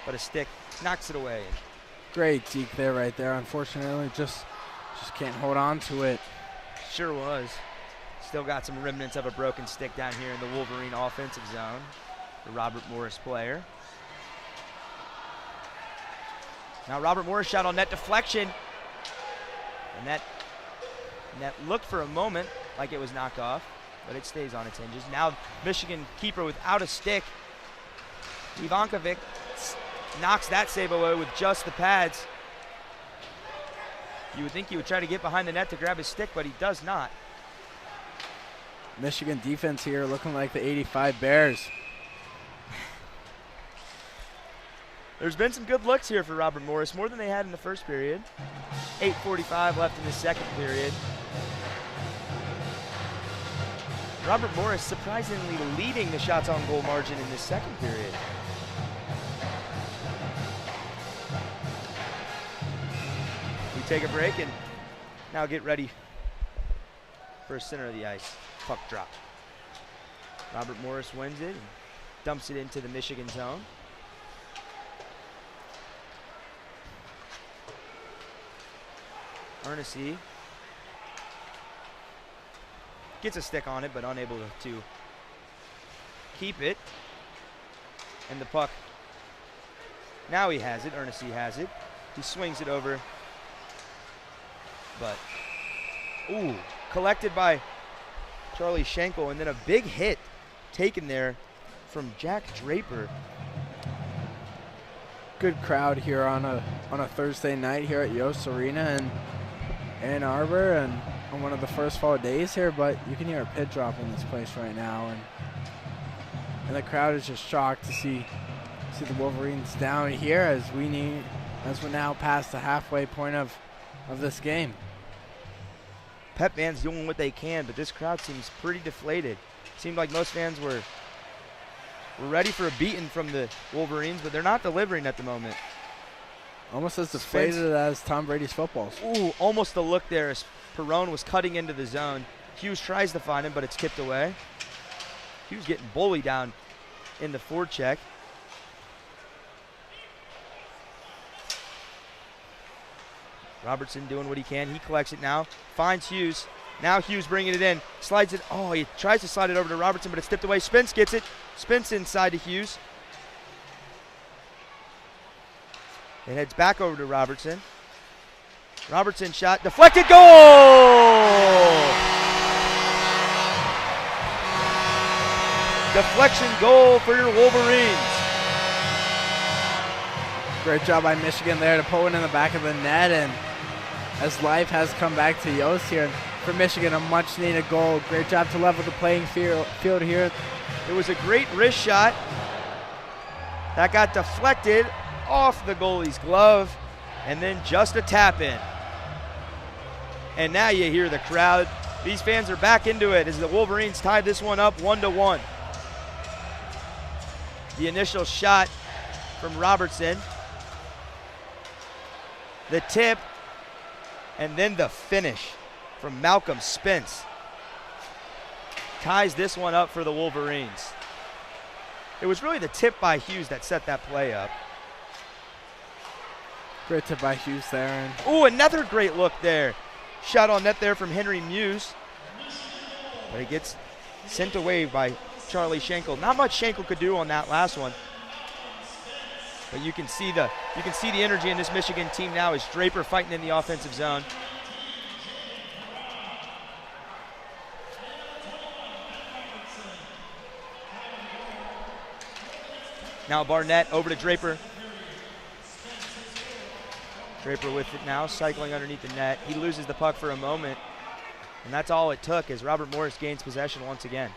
but a stick knocks it away. Great deke there, right there. Unfortunately, just can't hold on to it. Sure was. Still got some remnants of a broken stick down here in the Wolverine offensive zone. The Robert Morris player. Now Robert Morris shot on net deflection. And that looked for a moment like it was knocked off, but it stays on its hinges. Now Michigan keeper without a stick. Ivankovic knocks that save away with just the pads. You would think he would try to get behind the net to grab his stick, but he does not. Michigan defense here looking like the 85 Bears. There's been some good looks here for Robert Morris, more than they had in the first period. 8:45 left in the second period. Robert Morris surprisingly leading the shots on goal margin in this second period. We take a break and now get ready for center of the ice puck drop. Robert Morris wins it and dumps it into the Michigan zone. Ernest gets a stick on it, but unable to keep it. And the puck, now he has it, Ernest has it. He swings it over, but, ooh, collected by Charlie Schenkel, and then a big hit taken there from Jack Draper. Good crowd here on a Thursday night here at Yost Arena in Ann Arbor, and on one of the first fall days here, but you can hear a pit drop in this place right now, and the crowd is just shocked to see the Wolverines down here as we're now past the halfway point of this game. Pep fans doing what they can, but this crowd seems pretty deflated. Seemed like most fans were ready for a beating from the Wolverines, but they're not delivering at the moment. Almost as deflated as Tom Brady's footballs. Ooh, almost a look there as Perrone was cutting into the zone. Hughes tries to find him, but it's tipped away. Hughes getting bullied down in the forecheck. Robertson doing what he can. He collects it now, finds Hughes. Now Hughes bringing it in, slides it. Oh, he tries to slide it over to Robertson, but it's tipped away. Spence gets it. Spence inside to Hughes. It heads back over to Robertson. Robertson shot, deflected, goal! Deflection goal for your Wolverines. Great job by Michigan there to pull it in the back of the net, and as life has come back to Yost here, for Michigan, a much needed goal. Great job to level the playing field here. It was a great wrist shot that got deflected off the goalie's glove, and then just a tap in. And now you hear the crowd. These fans are back into it as the Wolverines tie this one up 1-1. The initial shot from Robertson, the tip, and then the finish from Malcolm Spence ties this one up for the Wolverines. It was really the tip by Hughes that set that play up. Great tip by Hughes there. Ooh, another great look there. Shot on net there from Henry Muse. But it gets sent away by Charlie Schenkel. Not much Schenkel could do on that last one. But you can see the energy in this Michigan team now as Draper fighting in the offensive zone. Now Barnett over to Draper. Draper with it now, cycling underneath the net. He loses the puck for a moment, and that's all it took as Robert Morris gains possession once again.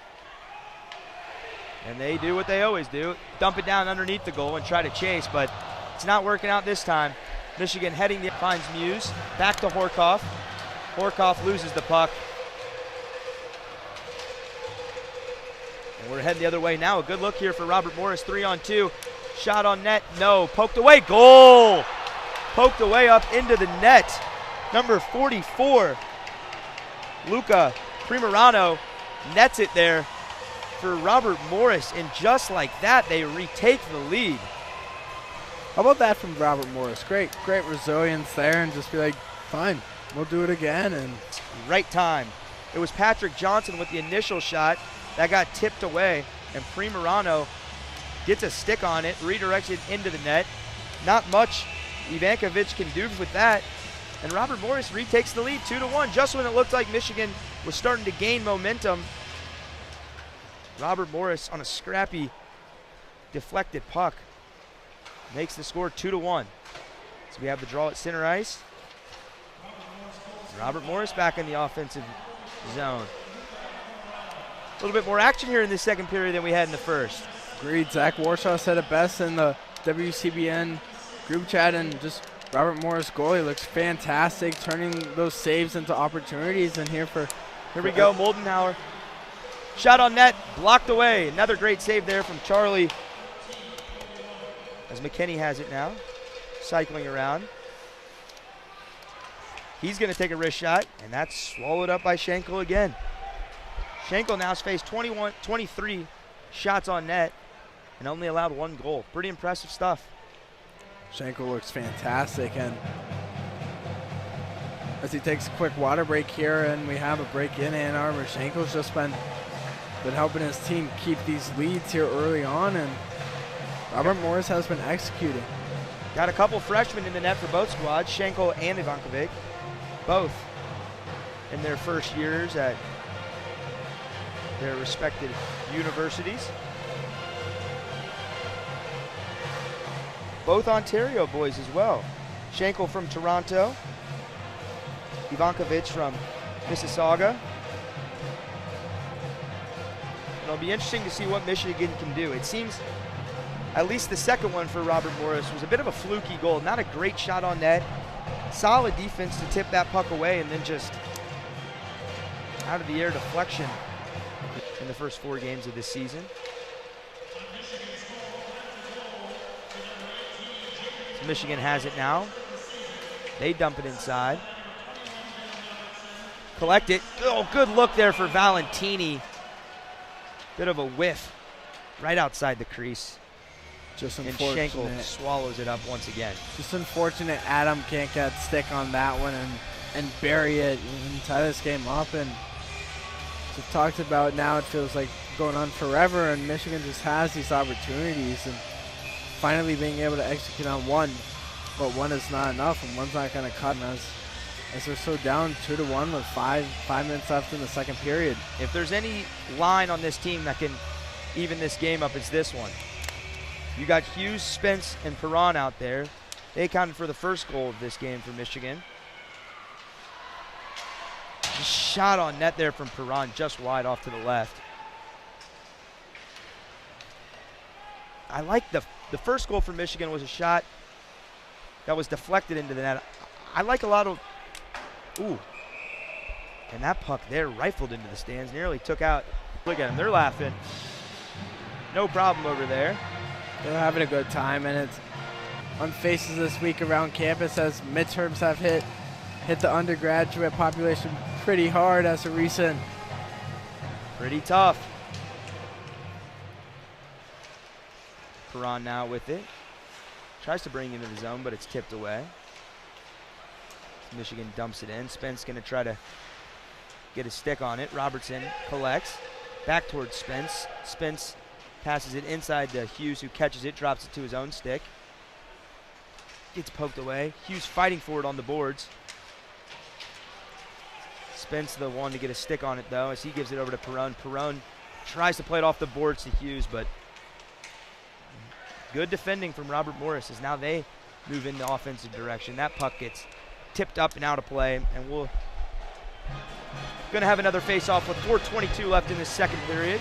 And they do what they always do, dump it down underneath the goal and try to chase, but it's not working out this time. Michigan heading there, finds Muse, back to Horkoff. Horkoff loses the puck. And we're heading the other way now. A good look here for Robert Morris, 3-on-2. Shot on net, no, poked away, goal! Poked away up into the net. Number 44, Luca Primerano, nets it there for Robert Morris, and just like that, they retake the lead. How about that from Robert Morris? Great resilience there, and just be like, fine, we'll do it again. And right time. It was Patrick Johnson with the initial shot that got tipped away, and Primerano gets a stick on it, redirects it into the net. Not much Ivankovic can do with that, and Robert Morris retakes the lead 2-1, just when it looked like Michigan was starting to gain momentum. Robert Morris on a scrappy, deflected puck makes the score 2-1. So we have the draw at center ice. Robert Morris back in the offensive zone. A little bit more action here in the second period than we had in the first. Agreed. Zach Warshaw said it best in the WCBN group chat, and just Robert Morris goalie looks fantastic, turning those saves into opportunities. And here we go, Moldenhauer. Shot on net, blocked away. Another great save there from Charlie. As McKinney has it now, cycling around. He's going to take a wrist shot, and that's swallowed up by Schenkel again. Schenkel now has faced 23 shots on net and only allowed 1 goal. Pretty impressive stuff. Schenkel looks fantastic, and as he takes a quick water break here, and we have a break in Ann Arbor, Schenkel's just been helping his team keep these leads here early on, and Robert Morris has been executing. Got a couple freshmen in the net for both squads, Schenkel and Ivankovic, both in their first years at their respective universities. Both Ontario boys as well. Schenkel from Toronto, Ivankovic from Mississauga. It'll be interesting to see what Michigan can do. It seems at least the second one for Robert Morris was a bit of a fluky goal. Not a great shot on net. Solid defense to tip that puck away, and then just out of the air deflection in the first 4 games of this season. So Michigan has it now. They dump it inside. Collect it. Oh, good look there for Valentini. Bit of a whiff right outside the crease. Just and unfortunate. Schenkel swallows it up once again. Just unfortunate Adam can't get stick on that one and bury it and tie this game up. And as we've talked about, now it feels like going on forever, and Michigan just has these opportunities, and finally being able to execute on one, but one is not enough, and one's not going to cut. And as they're so down 2-1 with five minutes left in the second period. If there's any line on this team that can even this game up, it's this one. You got Hughes, Spence, and Perron out there. They accounted for the first goal of this game for Michigan. Shot on net there from Perron, just wide off to the left. I like the first goal for Michigan was a shot that was deflected into the net. I like a lot of, ooh, and that puck there rifled into the stands, nearly took out. Look at them, they're laughing. No problem over there. They're having a good time, and it's on faces this week around campus as midterms have hit the undergraduate population pretty hard as of recent. Pretty tough. Perron now with it. Tries to bring it into the zone, but it's tipped away. Michigan dumps it in. Spence going to try to get a stick on it. Robertson collects. Back towards Spence. Spence passes it inside to Hughes, who catches it, drops it to his own stick. Gets poked away. Hughes fighting for it on the boards. Spence the one to get a stick on it, though, as he gives it over to Perron. Perron tries to play it off the boards to Hughes, but good defending from Robert Morris as now they move in the offensive direction. That puck gets tipped up and out of play, and we'll going to have another face-off with 4:22 left in the second period.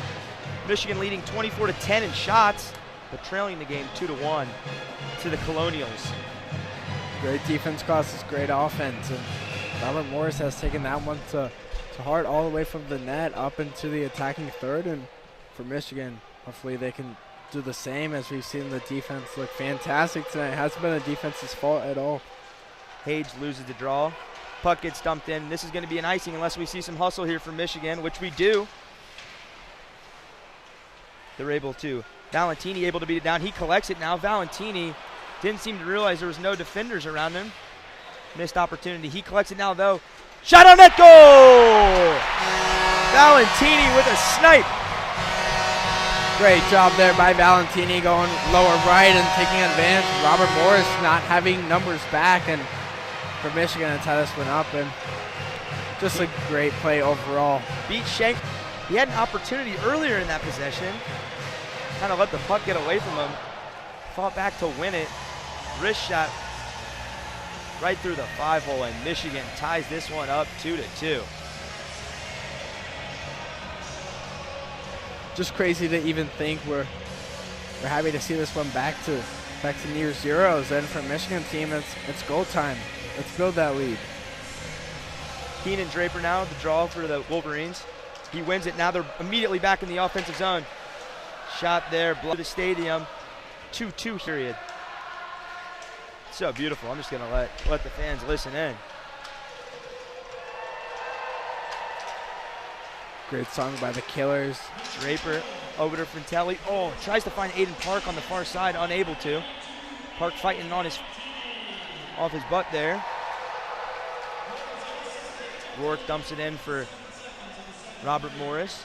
Michigan leading 24-10 in shots, but trailing the game 2-1 to the Colonials. Great defense crosses great offense, and Robert Morris has taken that one to heart all the way from the net up into the attacking third. And for Michigan, hopefully they can do the same, as we've seen the defense look fantastic tonight. It hasn't been the defense's fault at all. Hage loses the draw. Puck gets dumped in. This is going to be an icing unless we see some hustle here from Michigan, which we do. They're able to. Valentini able to beat it down. He collects it now. Valentini didn't seem to realize there was no defenders around him. Missed opportunity. He collects it now, though. Shot on net, goal! Valentini with a snipe. Great job there by Valentini, going lower right and taking advantage. Robert Morris not having numbers back, and for Michigan to tie this one up, and just a great play overall. Beat Shank. He had an opportunity earlier in that possession. Kind of let the puck get away from him. Fought back to win it. Wrist shot right through the 5-hole, and Michigan ties this one up 2-2. Just crazy to even think we're happy to see this one back to near zeros. And for Michigan team, it's goal time. Let's build that lead. Keenan Draper now the draw for the Wolverines. He wins it. Now they're immediately back in the offensive zone. Shot there, blow the stadium. 2-2 period. So beautiful. I'm just gonna let the fans listen in. Great song by the Killers. Draper over to Frintelli. Oh, tries to find Aiden Park on the far side, unable to. Park fighting off his butt there. Rourke dumps it in for Robert Morris.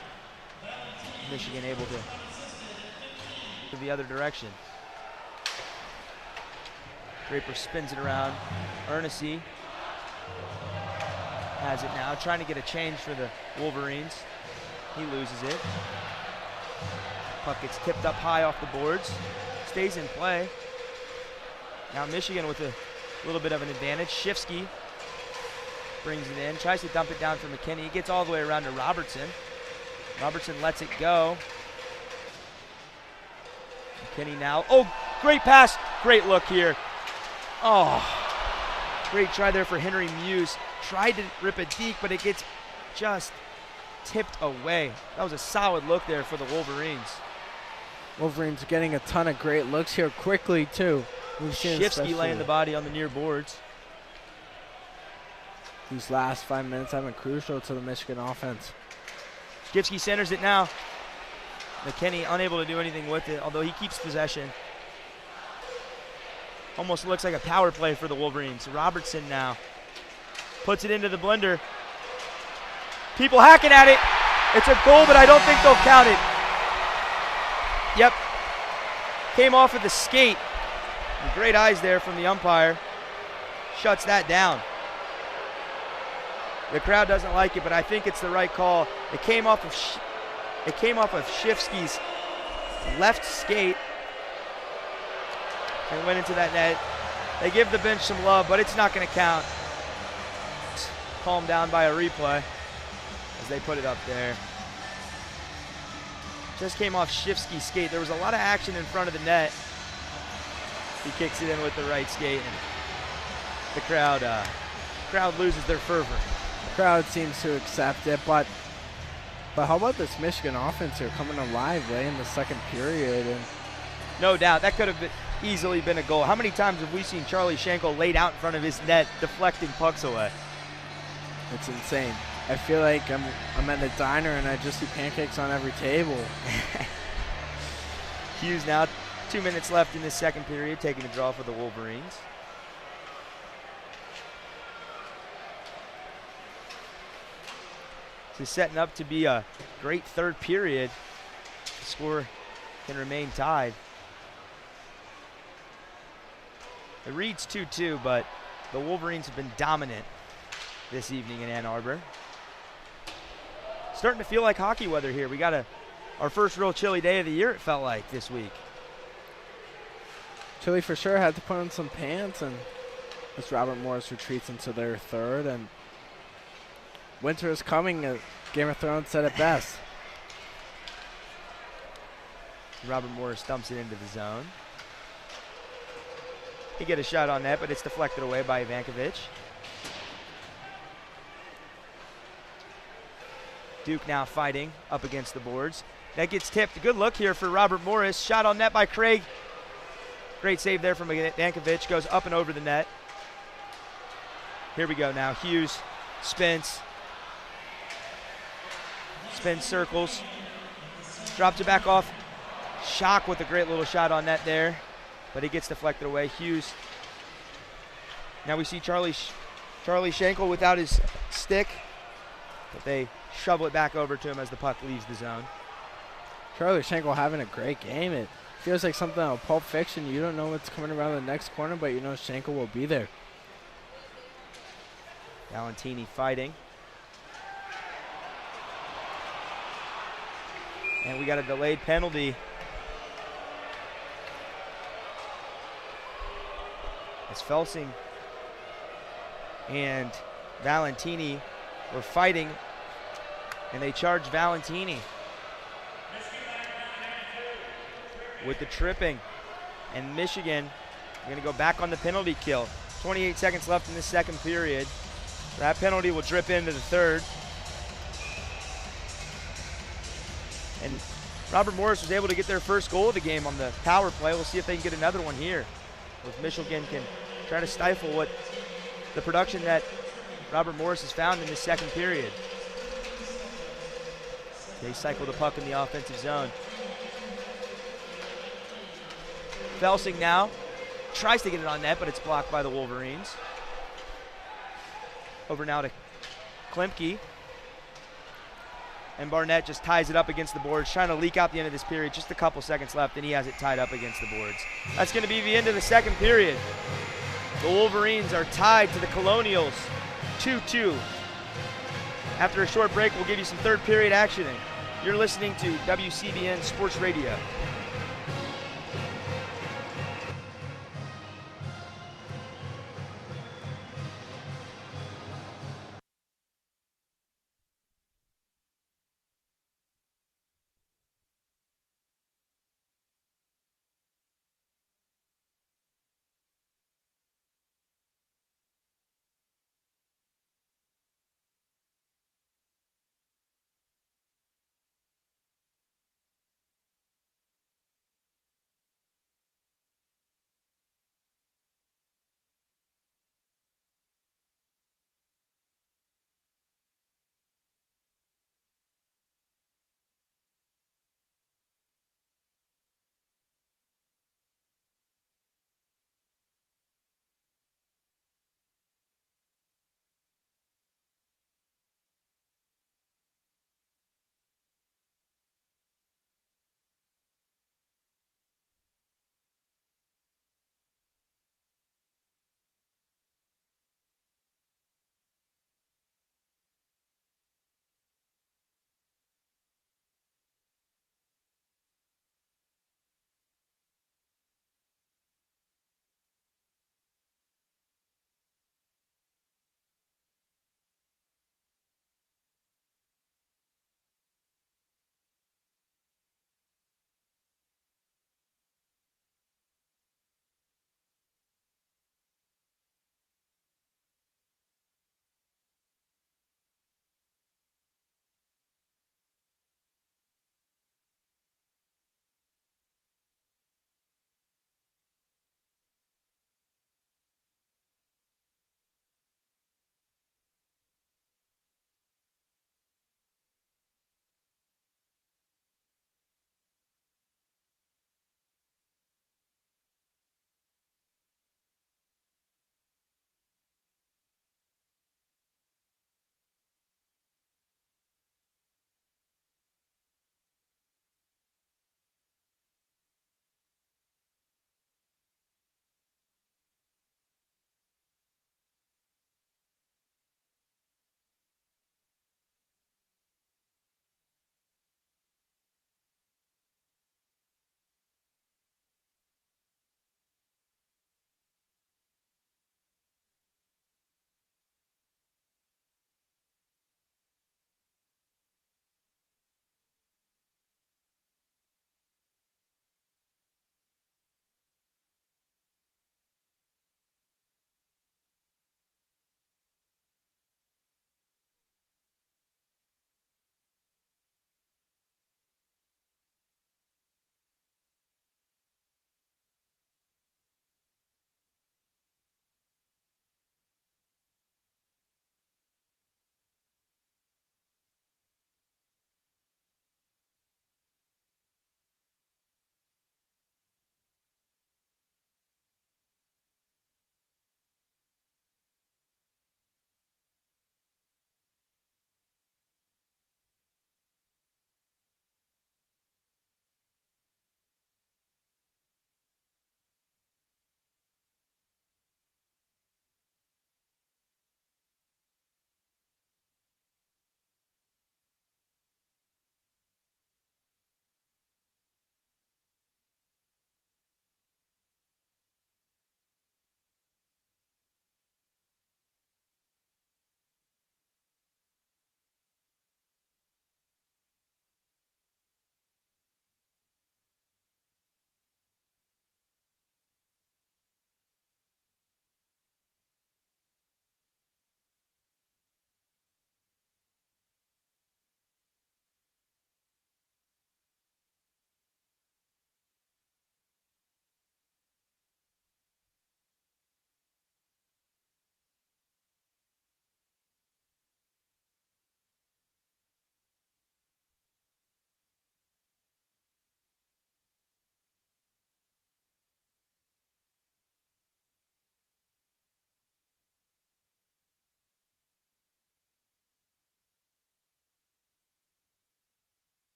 Michigan able to the other direction. Draper spins it around. Ernest has it now, trying to get a change for the Wolverines. He loses it. Puck gets tipped up high off the boards. Stays in play. Now Michigan with a little bit of an advantage. Shifsky brings it in, tries to dump it down for McKinney. He gets all the way around to Robertson. Robertson lets it go. McKinney now. Oh, great pass. Great look here. Oh, great try there for Henry Muse. Tried to rip a deke, but it gets just tipped away. That was a solid look there for the Wolverines. Wolverines getting a ton of great looks here quickly, too. Shifsky laying the body on the near boards. These last 5 minutes have been crucial to the Michigan offense. Shifsky centers it now. McKinney unable to do anything with it, although he keeps possession. Almost looks like a power play for the Wolverines. Robertson now puts it into the blender. People hacking at it. It's a goal, but I don't think they'll count it. Yep. Came off of the skate. Great eyes there from the umpire. Shuts that down. The crowd doesn't like it, but I think it's the right call. It came off of Shifsky's left skate and went into that net. They give the bench some love, but it's not going to count. Calmed down by a replay as they put it up there. Just came off Shifsky's skate. There was a lot of action in front of the net. He kicks it in with the right skate, and the crowd loses their fervor. The crowd seems to accept it, but how about this Michigan offense here coming alive late in the second period? And no doubt, that could have easily been a goal. How many times have we seen Charlie Schenkel laid out in front of his net, deflecting pucks away? It's insane. I feel like I'm at the diner and I just see pancakes on every table. Hughes now, 2 minutes left in this second period, taking a draw for the Wolverines. This is setting up to be a great third period. The score can remain tied. It reads 2-2, but the Wolverines have been dominant this evening in Ann Arbor. Starting to feel like hockey weather here. We got our first real chilly day of the year, it felt like, this week. Chilly for sure. Had to put on some pants, and as Robert Morris retreats into their third, and winter is coming. Game of Thrones said it best. Robert Morris dumps it into the zone. He get a shot on that, but it's deflected away by Ivankovic. Duke now fighting up against the boards. That gets tipped. Good look here for Robert Morris. Shot on net by Craig. Great save there from Ivankovic. Goes up and over the net. Here we go now. Hughes spins. Spins circles. Drops it back off. Shock with a great little shot on net there. But it gets deflected away. Hughes. Now we see Charlie Schenkel without his stick. But they shovel it back over to him as the puck leaves the zone. Charlie Schenkel having a great game. It feels like something out of Pulp Fiction. You don't know what's coming around the next corner, but you know Schenkel will be there. Valentini fighting. And we got a delayed penalty. As Felsing and Valentini were fighting, and they charged Valentini with the tripping. And Michigan going to go back on the penalty kill. 28 seconds left in this second period. That penalty will drip into the third. And Robert Morris was able to get their first goal of the game on the power play. We'll see if they can get another one here. If Michigan can try to stifle what the production that Robert Morris has found in this second period. They cycle the puck in the offensive zone. Felsing now tries to get it on net, but it's blocked by the Wolverines. Over now to Klimke. And Barnett just ties it up against the boards, trying to leak out the end of this period. Just a couple seconds left, and he has it tied up against the boards. That's going to be the end of the second period. The Wolverines are tied to the Colonials, 2-2. After a short break, we'll give you some third period actioning. You're listening to WCBN Sports Radio.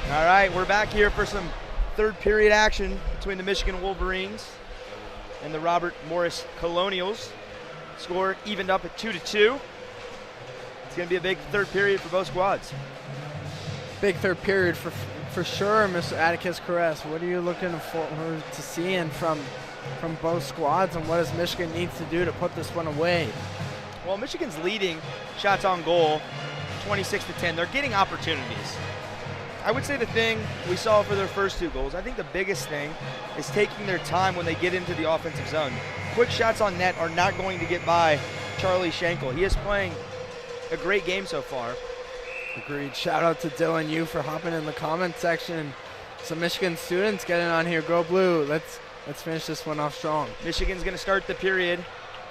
All right, we're back here for some third period action between the Michigan Wolverines and the Robert Morris Colonials. Score evened up at 2-2. It's going to be a big third period for both squads. Big third period for sure, Mr. Atticus Caress. What are you looking forward to seeing from both squads, and what does Michigan need to do to put this one away? Well, Michigan's leading shots on goal 26-10. They're getting opportunities. I would say the thing we saw for their first 2 goals, I think the biggest thing is taking their time when they get into the offensive zone. Quick shots on net are not going to get by Charlie Schenkel. He is playing a great game so far. Agreed. Shout out to Dylan Yu for hopping in the comment section. Some Michigan students getting on here. Go blue. Let's finish this one off strong. Michigan's going to start the period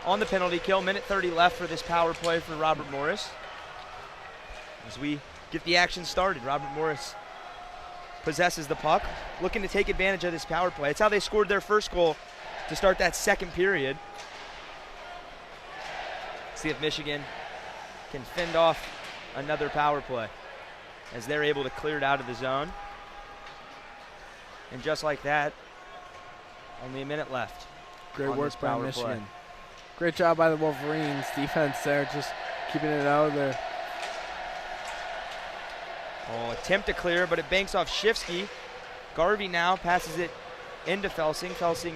on the penalty kill. Minute 30 left for this power play for Robert Morris. As we get the action started, Robert Morris possesses the puck, looking to take advantage of this power play. It's how they scored their first goal to start that second period. See if Michigan can fend off another power play as they're able to clear it out of the zone. And just like that, only a minute left. Great work by Michigan. Great job by the Wolverines. Defense there, just keeping it out of there. Oh, attempt to clear, but it banks off Shifsky. Garvey now passes it into Felsing. Felsing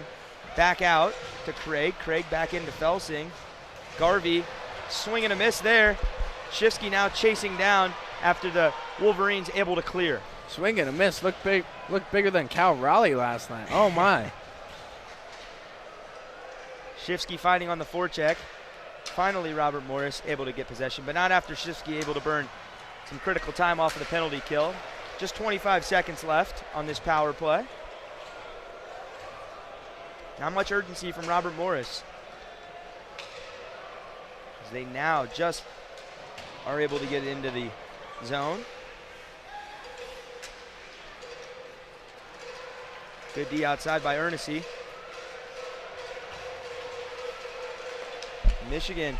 back out to Craig. Craig back into Felsing. Garvey swing and a miss there. Shifsky now chasing down after the Wolverines able to clear. Swing and a miss. Looked bigger than Cal Raleigh last night. Oh my. Shifsky fighting on the forecheck. Finally, Robert Morris able to get possession, but not after Shifsky able to burn some critical time off of the penalty kill. Just 25 seconds left on this power play. Not much urgency from Robert Morris, as they now just are able to get into the zone. Good D outside by Ernest. Michigan,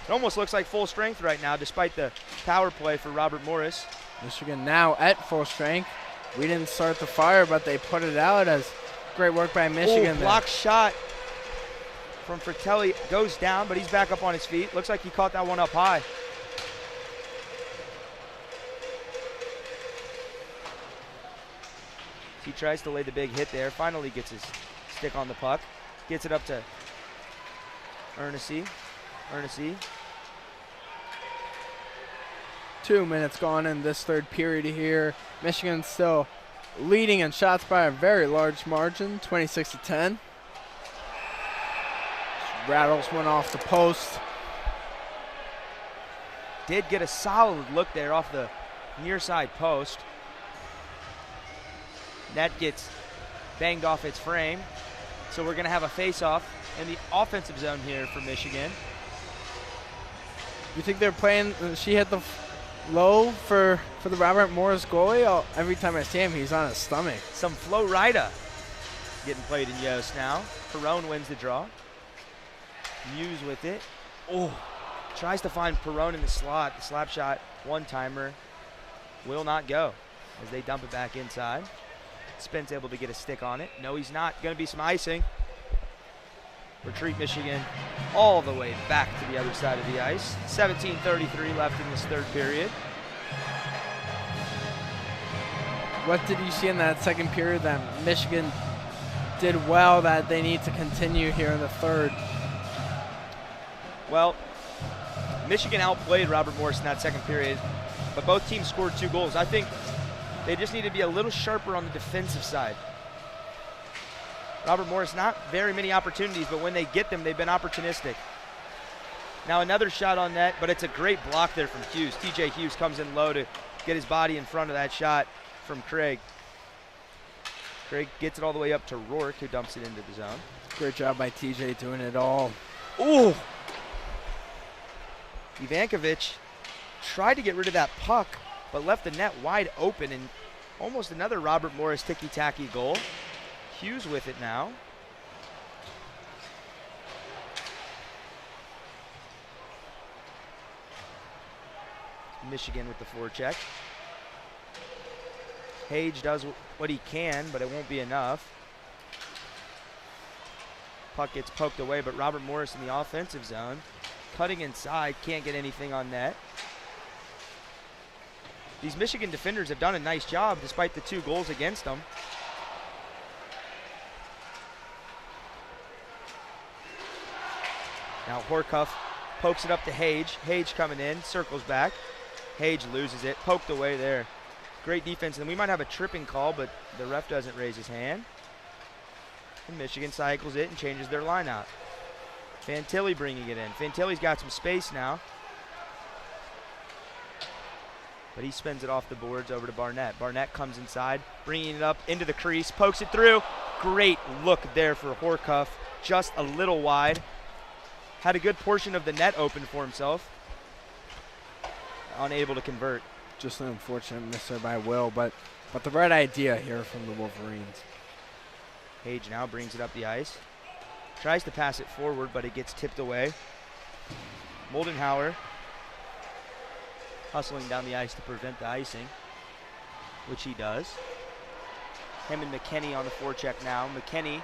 it almost looks like full strength right now despite the power play for Robert Morris. Michigan now at full strength. We didn't start the fire, but they put it out as great work by Michigan. Block shot from Fratelli goes down, but he's back up on his feet. Looks like he caught that one up high. He tries to lay the big hit there. Finally gets his stick on the puck. Gets it up to Ernest. 2 minutes gone in this third period here. Michigan still leading in shots by a very large margin, 26-10. Rattles one off the post. Did get a solid look there off the near side post. Net gets banged off its frame. So we're going to have a face-off in the offensive zone here for Michigan. You think they're playing, she hit the low for the Robert Morris goalie? Every time I see him, he's on his stomach. Some Flo Rida getting played in Yost now. Perrone wins the draw. Muse with it. Oh, tries to find Perrone in the slot. The slap shot, one-timer, will not go as they dump it back inside. Spence able to get a stick on it. No, he's not. Going to be some icing. Retreat Michigan all the way back to the other side of the ice. 17:33 left in this third period. What did you see in that second period that Michigan did well that they need to continue here in the third? Well, Michigan outplayed Robert Morris in that second period, but both teams scored 2 goals. I think they just need to be a little sharper on the defensive side. Robert Morris, not very many opportunities, but when they get them, they've been opportunistic. Now another shot on net, but it's a great block there from Hughes. TJ Hughes comes in low to get his body in front of that shot from Craig. Craig gets it all the way up to Rourke, who dumps it into the zone. Great job by TJ doing it all. Ooh! Ivankovic tried to get rid of that puck, but left the net wide open, and almost another Robert Morris ticky-tacky goal. Hughes with it now. Michigan with the forecheck. Hage does what he can, but it won't be enough. Puck gets poked away, but Robert Morris in the offensive zone. Cutting inside, can't get anything on net. These Michigan defenders have done a nice job despite the 2 goals against them. Now Horcuff pokes it up to Hage. Hage coming in, circles back. Hage loses it, poked away there. Great defense, and we might have a tripping call, but the ref doesn't raise his hand. And Michigan cycles it and changes their lineout. Fantilli bringing it in. Fantilli's got some space now. But he spins it off the boards over to Barnett. Barnett comes inside, bringing it up into the crease, pokes it through. Great look there for Horcuff, just a little wide. Had a good portion of the net open for himself. Unable to convert. Just an unfortunate miss there by Will, but the right idea here from the Wolverines. Hage now brings it up the ice. Tries to pass it forward, but it gets tipped away. Moldenhauer hustling down the ice to prevent the icing, which he does. Him and McKinney on the forecheck now. McKinney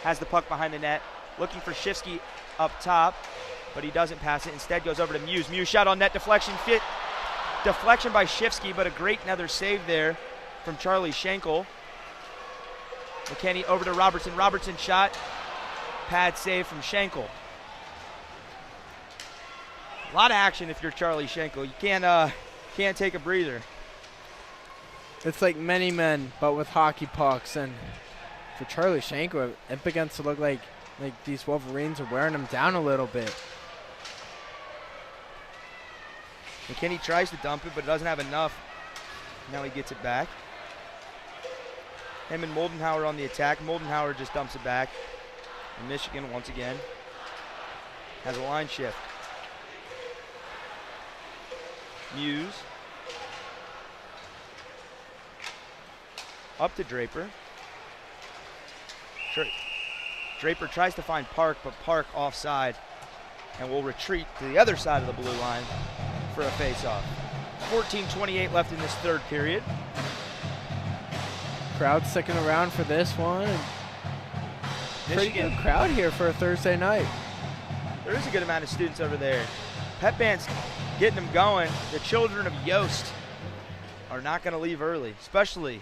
has the puck behind the net, looking for Shifsky up top, but he doesn't pass it. Instead goes over to Muse. Muse shot on net, deflection by Shifsky, but a great another save there from Charlie Schenkel. McKinney over to Robertson. Robertson shot. Pad save from Schenkel. A lot of action if you're Charlie Schenkel. You can't take a breather. It's like many men, but with hockey pucks. And for Charlie Schenkel, it begins to look like these Wolverines are wearing him down a little bit. McKinney tries to dump it, but doesn't have enough. Now he gets it back. Him and Moldenhauer on the attack. Moldenhauer just dumps it back. And Michigan, once again, has a line shift. Muse. Up to Draper. Draper tries to find Park, but Park offside and will retreat to the other side of the blue line for a face-off. 14:28 left in this third period. Crowd sticking around for this one. Pretty good crowd here for a Thursday night. There is a good amount of students over there. Pep band's getting them going. The children of Yost are not going to leave early, especially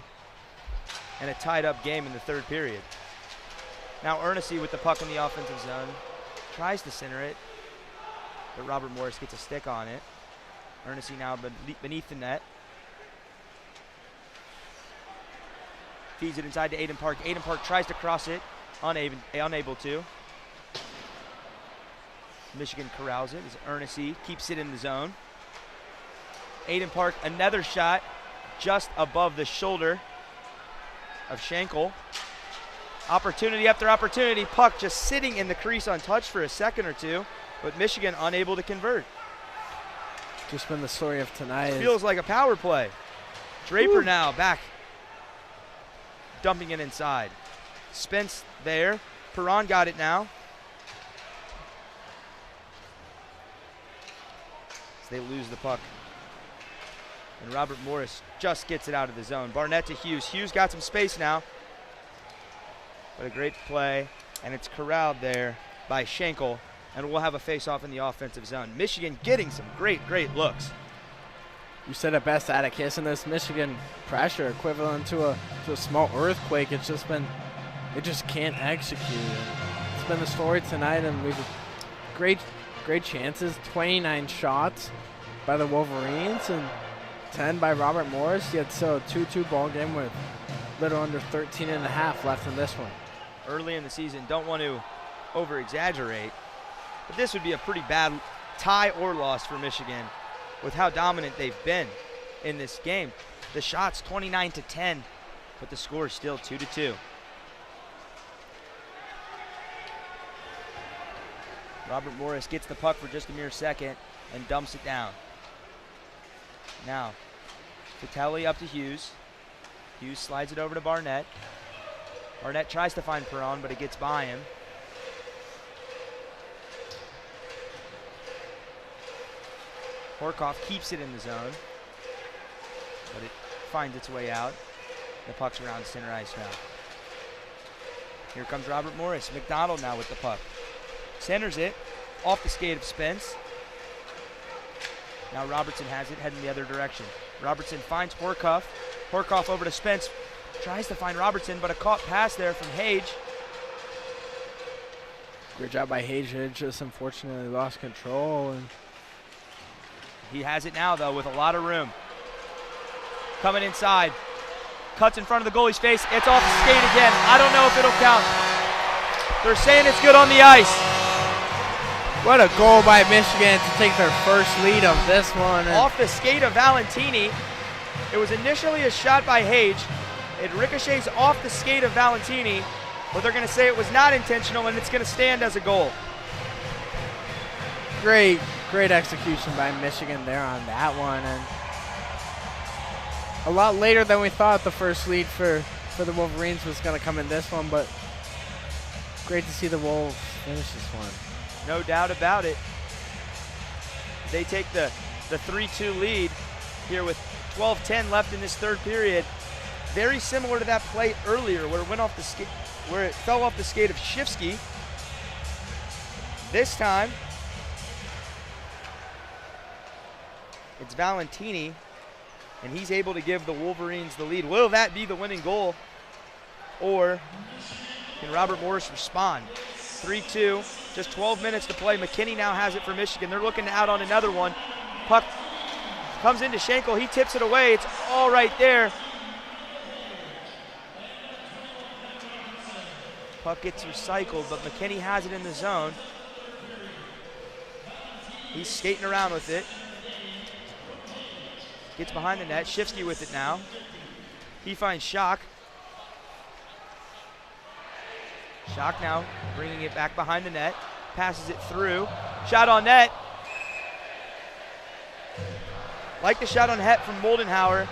in a tied-up game in the third period. Now Ernest with the puck in the offensive zone. Tries to center it, but Robert Morris gets a stick on it. Ernest now beneath the net. Feeds it inside to Aiden Park. Aiden Park tries to cross it, unable to. Michigan corrals it as Ernest keeps it in the zone. Aiden Park, another shot just above the shoulder of Schenkel. Opportunity after opportunity. Puck just sitting in the crease untouched for a second or two, but Michigan unable to convert. Just been the story of tonight. Feels like a power play. Draper now back, dumping it inside. Spence there. Perron got it now. As they lose the puck. And Robert Morris just gets it out of the zone. Barnett to Hughes. Hughes got some space now. But a great play, and it's corralled there by Schenkel, and we'll have a face-off in the offensive zone. Michigan getting some great looks. You said it best, Atticus, in this Michigan pressure, equivalent to a small earthquake. It just can't execute. It's been the story tonight, and we've great chances. 29 shots by the Wolverines and 10 by Robert Morris. Yet so a 2-2 ball game with a little under 13 and a half left in this one. Early in the season, don't want to over-exaggerate, but this would be a pretty bad tie or loss for Michigan with how dominant they've been in this game. The shots 29-10, but the score is still 2-2. Robert Morris gets the puck for just a mere second and dumps it down. Now, Vitelli up to Hughes. Hughes slides it over to Barnett. Barnett tries to find Perron, but it gets by him. Horkoff keeps it in the zone, but it finds its way out. The puck's around center ice now. Here comes Robert Morris. McDonald now with the puck. Centers it off the skate of Spence. Now Robertson has it, heading the other direction. Robertson finds Horkoff. Horkoff over to Spence. Tries to find Robertson, but a caught pass there from Hage. Great job by Hage. Just unfortunately lost control. And he has it now, though, with a lot of room. Coming inside. Cuts in front of the goalie's face. It's off the skate again. I don't know if it'll count. They're saying it's good on the ice. What a goal by Michigan to take their first lead of this one. Off the skate of Valentini. It was initially a shot by Hage. It ricochets off the skate of Valentini, but they're going to say it was not intentional, and it's going to stand as a goal. Great execution by Michigan there on that one. And a lot later than we thought the first lead for the Wolverines was going to come in this one, but great to see the Wolves finish this one. No doubt about it. They take the 3-2 lead here with 12:10 left in this third period. Very similar to that play earlier where it went off the skate, where it fell off the skate of Shifsky. This time, it's Valentini, and he's able to give the Wolverines the lead. Will that be the winning goal, or can Robert Morris respond? 3-2, just 12 minutes to play. McKinney now has it for Michigan. They're looking out on another one. Puck comes into Schenkel. He tips it away. It's all right there. Puck gets recycled, but McKinney has it in the zone. He's skating around with it. Gets behind the net. Shifsky with it now. He finds Schock. Schock now bringing it back behind the net. Passes it through. Shot on net. Like the shot on net from Moldenhauer.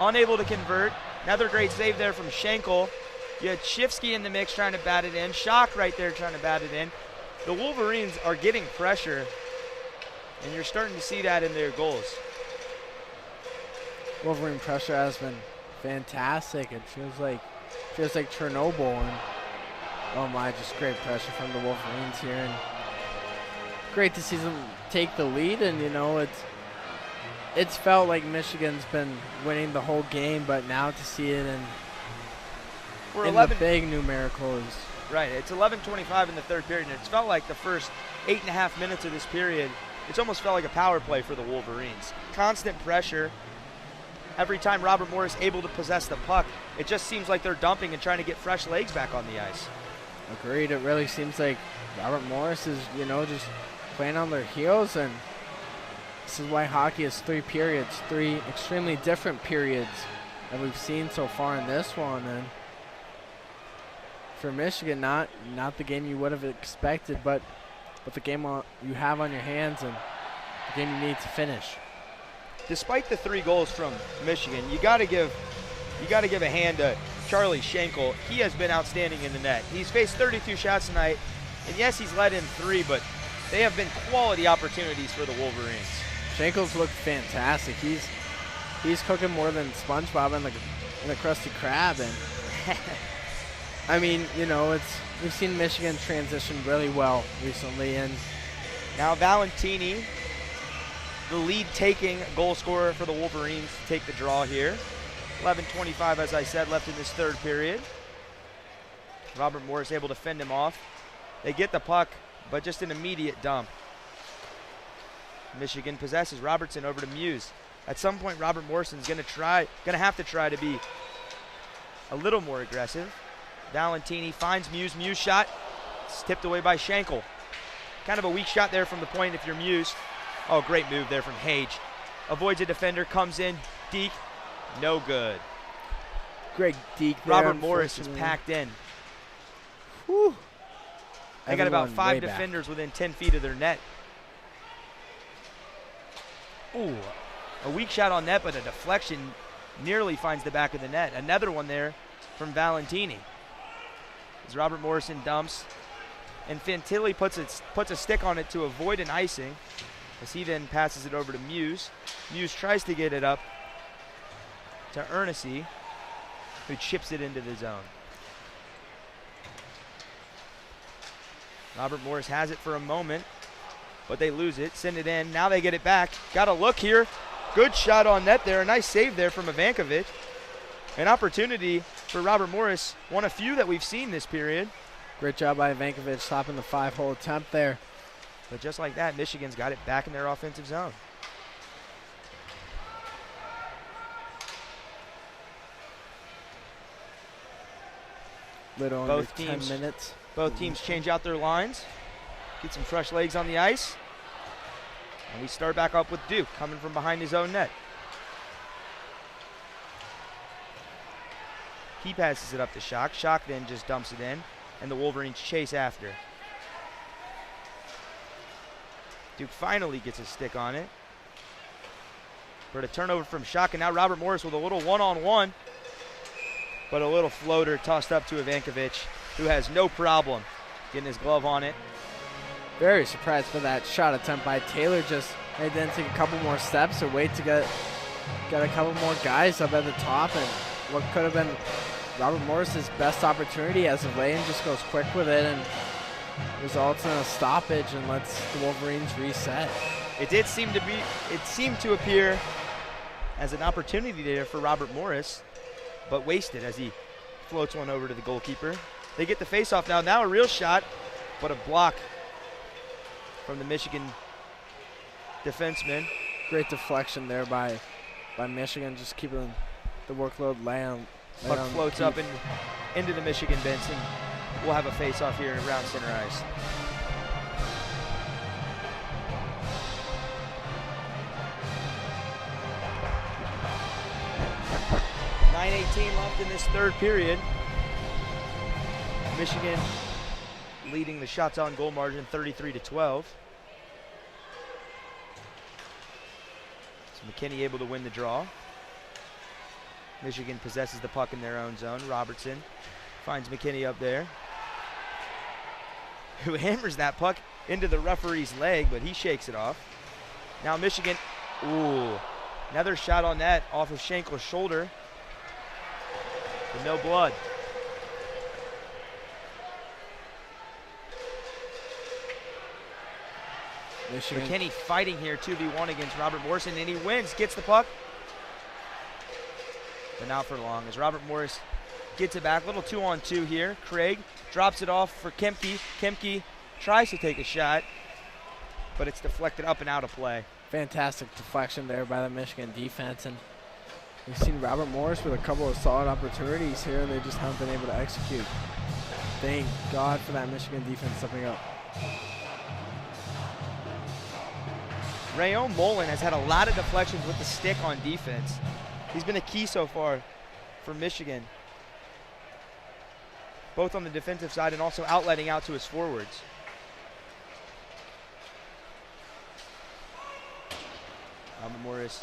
Unable to convert. Another great save there from Schenkel. You had Shifsky in the mix trying to bat it in. Schock right there trying to bat it in. The Wolverines are getting pressure, and you're starting to see that in their goals. Wolverine pressure has been fantastic. It feels like Chernobyl, and oh my, just great pressure from the Wolverines here, and great to see them take the lead. And you know, it's felt like Michigan's been winning the whole game, but now to see it in the big numericals. Right, it's 11:25 in the third period, and it's felt like the first 8.5 minutes of this period, it's almost felt like a power play for the Wolverines. Constant pressure. Every time Robert Morris able to possess the puck, it just seems like they're dumping and trying to get fresh legs back on the ice. Agreed. It really seems like Robert Morris is, just playing on their heels, and this is why hockey is 3 periods, 3 extremely different periods that we've seen so far in this one. And for Michigan, not the game you would have expected, but the game you have on your hands and the game you need to finish. Despite the 3 goals from Michigan, you got to give a hand to Charlie Schenkel. He has been outstanding in the net. He's faced 32 shots tonight, and yes, he's let in 3, but they have been quality opportunities for the Wolverines. Schenkel's looked fantastic. He's cooking more than SpongeBob in the Krusty Krab, and I mean, we've seen Michigan transition really well recently, and now Valentini, the lead-taking goal scorer for the Wolverines, to take the draw here. 11:25, as I said, left in this third period. Robert Morris able to fend him off. They get the puck, but just an immediate dump. Michigan possesses. Robertson over to Muse. At some point, Robert Morrison's going to have to try to be a little more aggressive. Valentini finds Muse. Muse shot. It's tipped away by Schenkel. Kind of a weak shot there from the point if you're Muse. Oh, great move there from Hage. Avoids a defender, comes in. Deke, no good. Great Deke there. Robert Morris is packed in. Whew. They got about 5 defenders within 10 feet of their net. Ooh, a weak shot on net, but a deflection nearly finds the back of the net. Another one there from Valentini. As Robert Morrison dumps, and Fantilli puts a stick on it to avoid an icing, as he then passes it over to Muse. Muse tries to get it up to Ernest. who chips it into the zone. Robert Morris has it for a moment, but they lose it, send it in. Now they get it back. Got a look here. Good shot on net there. A nice save there from Ivankovic. An opportunity for Robert Morris, one of few that we've seen this period. Great job by Ivankovic stopping the 5-hole attempt there. But just like that, Michigan's got it back in their offensive zone. Little under 10 minutes. Both teams change out their lines, get some fresh legs on the ice. And we start back up with Duke coming from behind his own net. He passes it up to Schock. Schock then just dumps it in, and the Wolverines chase after. Duke finally gets a stick on it. For the turnover from Schock, and now Robert Morris with a little one-on-one, but a little floater tossed up to Ivankovic, who has no problem getting his glove on it. Very surprised by that shot attempt by Taylor. Just they didn't take a couple more steps or wait to get a couple more guys up at the top, and what could have been Robert Morris's best opportunity as of late, and just goes quick with it and results in a stoppage and lets the Wolverines reset. It seemed to appear as an opportunity there for Robert Morris, but wasted as he floats one over to the goalkeeper. They get the face-off now. Now a real shot, but a block from the Michigan defenseman. Great deflection there by Michigan, just keeping the workload laying. Puck floats up into the Michigan bench, and we'll have a face-off here around center ice. .9:18 left in this third period. Michigan leading the shots on goal margin 33-12. So McKinney able to win the draw. Michigan possesses the puck in their own zone. Robertson finds McKinney up there, who hammers that puck into the referee's leg, but he shakes it off. Now Michigan, another shot on that off of Schenkel's shoulder, but no blood. McKinney fighting here 2v1 against Robert Morris, and he wins, gets the puck. But not for long as Robert Morris gets it back. Little 2-on-2 here. Craig drops it off for Kemke. Kemke tries to take a shot, but it's deflected up and out of play. Fantastic deflection there by the Michigan defense. And we've seen Robert Morris with a couple of solid opportunities here. They just haven't been able to execute. Thank God for that Michigan defense stepping up. Rayon Mullen has had a lot of deflections with the stick on defense. He's been a key so far for Michigan, both on the defensive side and also outletting out to his forwards. Robert Morris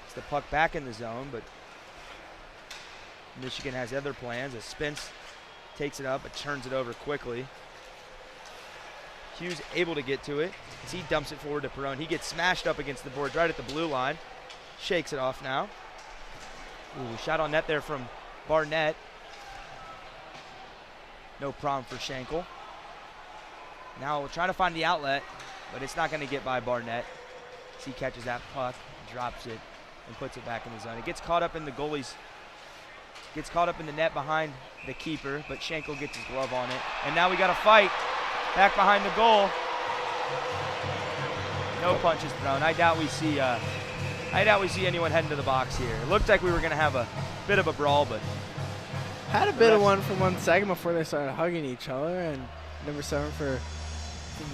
gets the puck back in the zone, but Michigan has other plans as Spence takes it up but turns it over quickly. Hughes able to get to it as he dumps it forward to Perrone. He gets smashed up against the boards right at the blue line. Shakes it off now. Shot on net there from Barnett. No problem for Schenkel. Now we're trying to find the outlet, but it's not going to get by Barnett. As he catches that puck, drops it, and puts it back in the zone. It gets caught up in the goalie's, gets caught up in the net behind the keeper, but Schenkel gets his glove on it. And now we got a fight back behind the goal. No punches thrown. I doubt we see anyone heading to the box here. It looked like we were going to have a bit of a brawl, but had a bit of one for 1 second before they started hugging each other. And number 7 for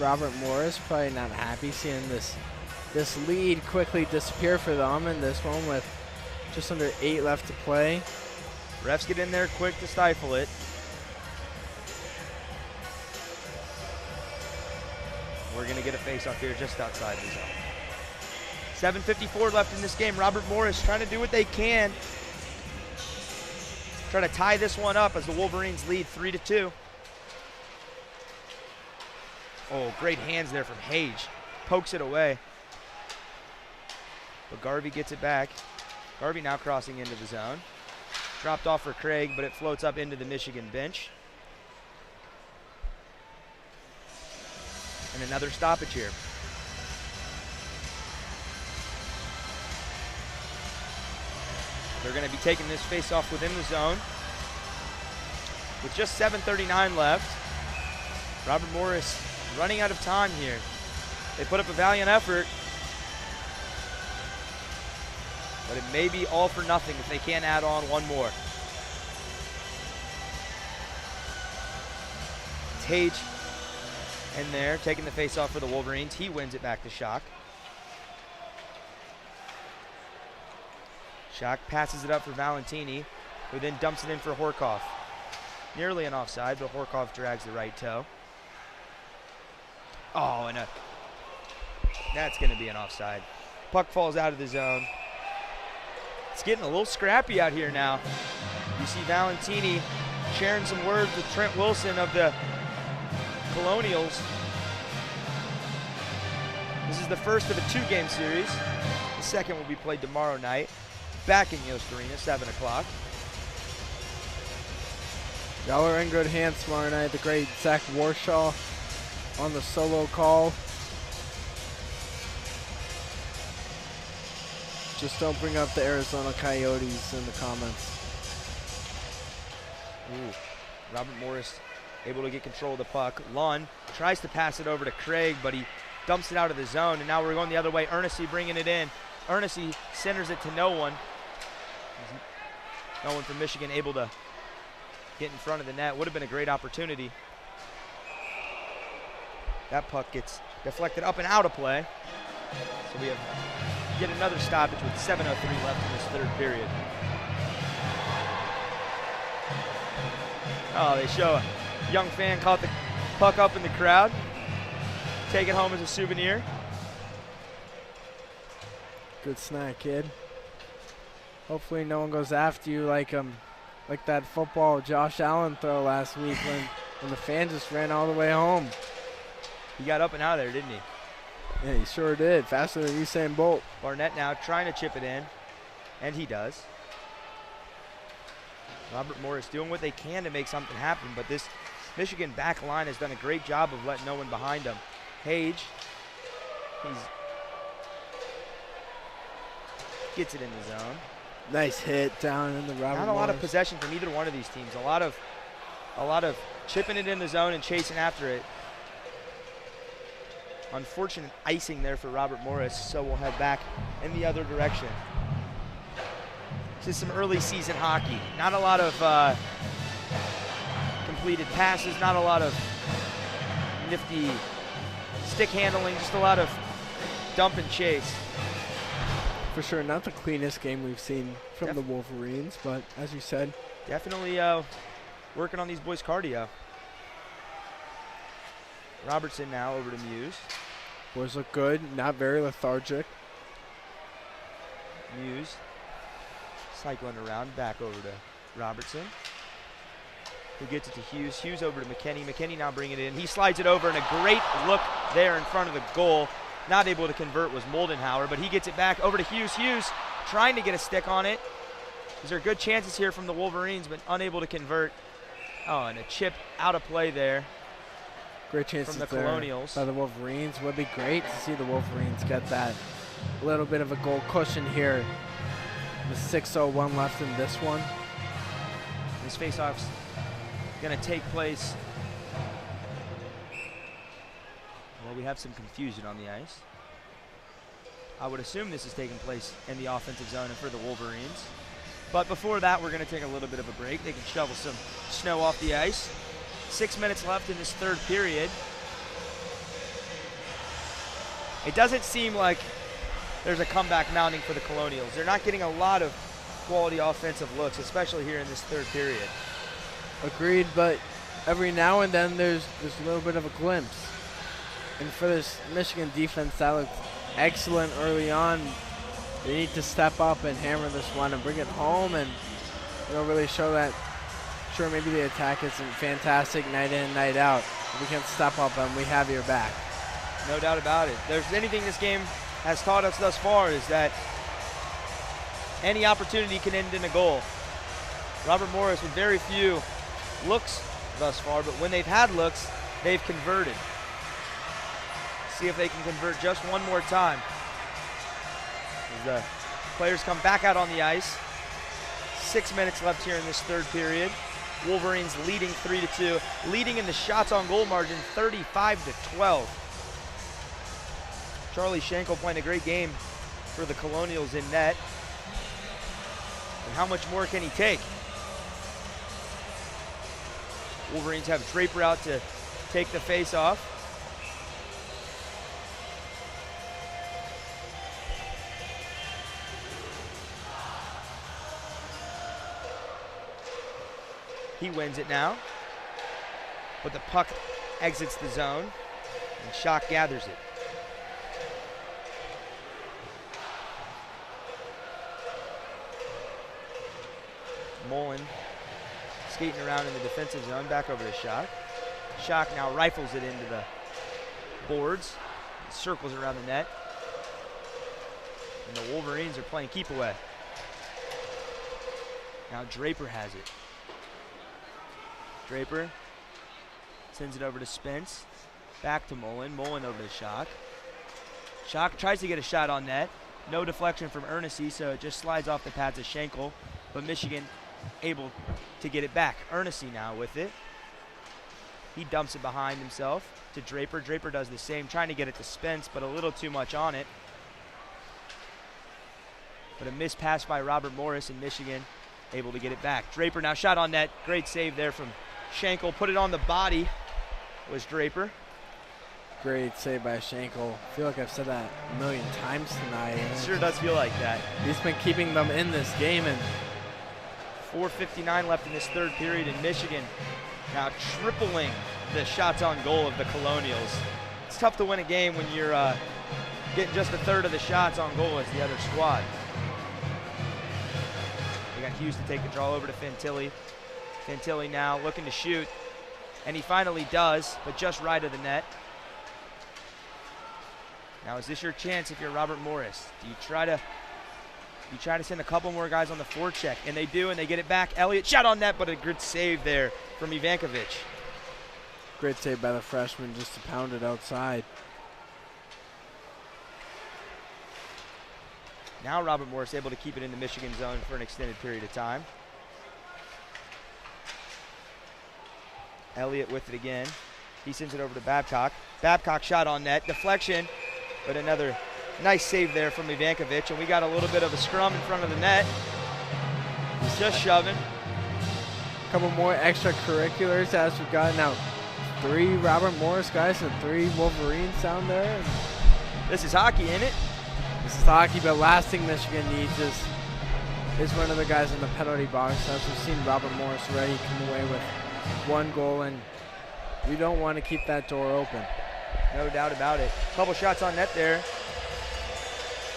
Robert Morris, probably not happy seeing this lead quickly disappear for them in this one with just under 8 left to play. Refs get in there quick to stifle it. We're going to get a face-off here just outside the zone. 7:54 left in this game. Robert Morris trying to do what they can. Try to tie this one up as the Wolverines lead 3-2. Oh, great hands there from Hage. Pokes it away. But Garvey gets it back. Garvey now crossing into the zone. Dropped off for Craig, but it floats up into the Michigan bench. And another stoppage here. They're going to be taking this face-off within the zone. With just 7:39 left, Robert Morris running out of time here. They put up a valiant effort, but it may be all for nothing if they can't add on one more. Tage in there, taking the face-off for the Wolverines. He wins it back to Schock. Schock passes it up for Valentini, who then dumps it in for Horkoff. Nearly an offside, but Horkoff drags the right toe. Oh, and that's going to be an offside. Puck falls out of the zone. It's getting a little scrappy out here now. You see Valentini sharing some words with Trent Wilson of the Colonials. This is the first of a 2-game series. The second will be played tomorrow night, back in Yost Arena, 7 o'clock. Y'all are in good hands tomorrow night. The great Zach Warshaw on the solo call. Just don't bring up the Arizona Coyotes in the comments. Ooh, Robert Morris able to get control of the puck. Lund tries to pass it over to Craig, but he dumps it out of the zone, and now we're going the other way. Ernest bringing it in. Ernest centers it to no one. No one from Michigan able to get in front of the net. Would have been a great opportunity. That puck gets deflected up and out of play. So we have yet another stoppage with 7:03 left in this third period. Oh, they show a young fan caught the puck up in the crowd. Take it home as a souvenir. Good snack, kid. Hopefully no one goes after you like that football Josh Allen throw last week when the fan just ran all the way home. He got up and out of there, didn't he? Yeah, he sure did. Faster than Usain Bolt. Barnett now trying to chip it in, and he does. Robert Morris doing what they can to make something happen, but this Michigan back line has done a great job of letting no one behind them. Page, gets it in the zone. Nice hit down in the Robert Not a lot of possession from either one of these teams. A lot of chipping it in the zone and chasing after it. Unfortunate icing there for Robert Morris, so we'll head back in the other direction. This is some early season hockey. Not a lot of completed passes, not a lot of nifty stick handling, just a lot of dump and chase. For sure, not the cleanest game we've seen from the Wolverines, but as you said, definitely working on these boys' cardio. Robertson now over to Muse. Boys look good, not very lethargic. Muse cycling around, back over to Robertson, who gets it to Hughes. Hughes over to McKinney. McKinney now bringing it in. He slides it over, and a great look there in front of the goal. Not able to convert was Moldenhauer, but he gets it back over to Hughes. Hughes trying to get a stick on it. These are good chances here from the Wolverines, but unable to convert. Oh, and a chip out of play there. Great chances from the there Colonials. By the Wolverines. Would be great to see the Wolverines get that little bit of a goal cushion here. With 6:01 left in this one. This faceoff's going to take place. Well, we have some confusion on the ice. I would assume this is taking place in the offensive zone and for the Wolverines. But before that, we're going to take a little bit of a break. They can shovel some snow off the ice. 6 minutes left in this third period. It doesn't seem like there's a comeback mounting for the Colonials. They're not getting a lot of quality offensive looks, especially here in this third period. Agreed, but every now and then there's a little bit of a glimpse. And for this Michigan defense, that looked excellent early on. They need to step up and hammer this one and bring it home and really show that. Sure, maybe the attack isn't fantastic night in, night out. We can step up and we have your back. No doubt about it. If there's anything this game has taught us thus far is that any opportunity can end in a goal. Robert Morris with very few looks thus far, but when they've had looks, they've converted. See if they can convert just one more time. As the players come back out on the ice. 6 minutes left here in this third period. Wolverines leading 3-2, leading in the shots on goal margin 35-12. Charlie Schenkel playing a great game for the Colonials in net. And how much more can he take? Wolverines have Draper out to take the face off. He wins it now, but the puck exits the zone, and Schock gathers it. Mullen skating around in the defensive zone, back over to Schock. Schock now rifles it into the boards, circles around the net, and the Wolverines are playing keep away. Now Draper has it. Draper sends it over to Spence. Back to Mullen. Mullen over to Schock. Schock tries to get a shot on net. No deflection from Ernestine, so it just slides off the pads of Schenkel. But Michigan able to get it back. Ernestine now with it. He dumps it behind himself to Draper. Draper does the same, trying to get it to Spence, but a little too much on it. But a missed pass by Robert Morris, and Michigan able to get it back. Draper now shot on net. Great save there from Schenkel. Put it on the body was Draper. Great save by Schenkel. I feel like I've said that a million times tonight. It sure does feel like that. He's been keeping them in this game. And 4:59 left in this third period, in Michigan now tripling the shots on goal of the Colonials. It's tough to win a game when you're getting just a third of the shots on goal as the other squad. We got Hughes to take the draw over to Fantilli. Fantilli now looking to shoot, and he finally does, but just right of the net. Now, is this your chance if you're Robert Morris? Do you try to send a couple more guys on the forecheck? And they do, and they get it back. Elliott shot on net, but a good save there from Ivankovic. Great save by the freshman just to pound it outside. Now Robert Morris able to keep it in the Michigan zone for an extended period of time. Elliott with it again. He sends it over to Babcock. Babcock shot on net, deflection, but another nice save there from Ivankovic, and we got a little bit of a scrum in front of the net. Just shoving. A couple more extracurriculars as we've got now 3 Robert Morris guys and 3 Wolverines down there. This is hockey, ain't it? This is hockey, but last thing Michigan needs is one of the guys in the penalty box. As we've seen Robert Morris already come away with 1 goal, and we don't want to keep that door open. No doubt about it. Couple shots on net there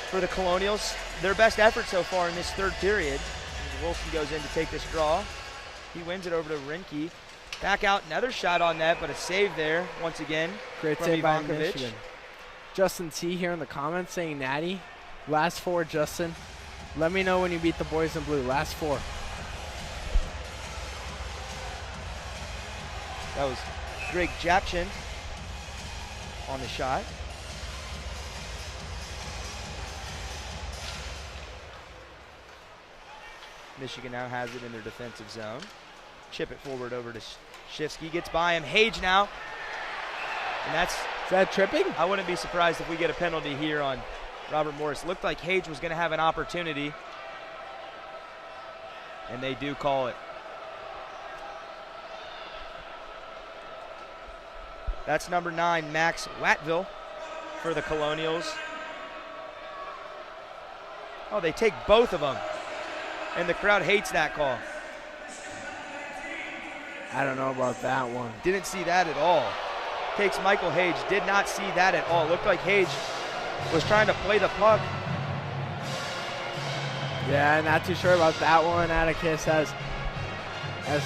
for the Colonials. Their best effort so far in this third period. Wilson goes in to take this draw. He wins it over to Rinke. Back out, another shot on net, but a save there once again. Great from save by Ivankovic. Michigan. Justin T here in the comments saying, Natty, last 4, Justin. Let me know when you beat the boys in blue. Last 4. That was Greg Japchin on the shot. Michigan now has it in their defensive zone. Chip it forward over to Shifsky. Gets by him. Hage now. And that's... Is that tripping? I wouldn't be surprised if we get a penalty here on Robert Morris. Looked like Hage was going to have an opportunity, and they do call it. That's number 9, Max Watville for the Colonials. Oh, they take both of them, and the crowd hates that call. I don't know about that one. Didn't see that at all. Takes Michael Hage. Did not see that at all. Looked like Hage was trying to play the puck. Yeah, not too sure about that one, Atticus, as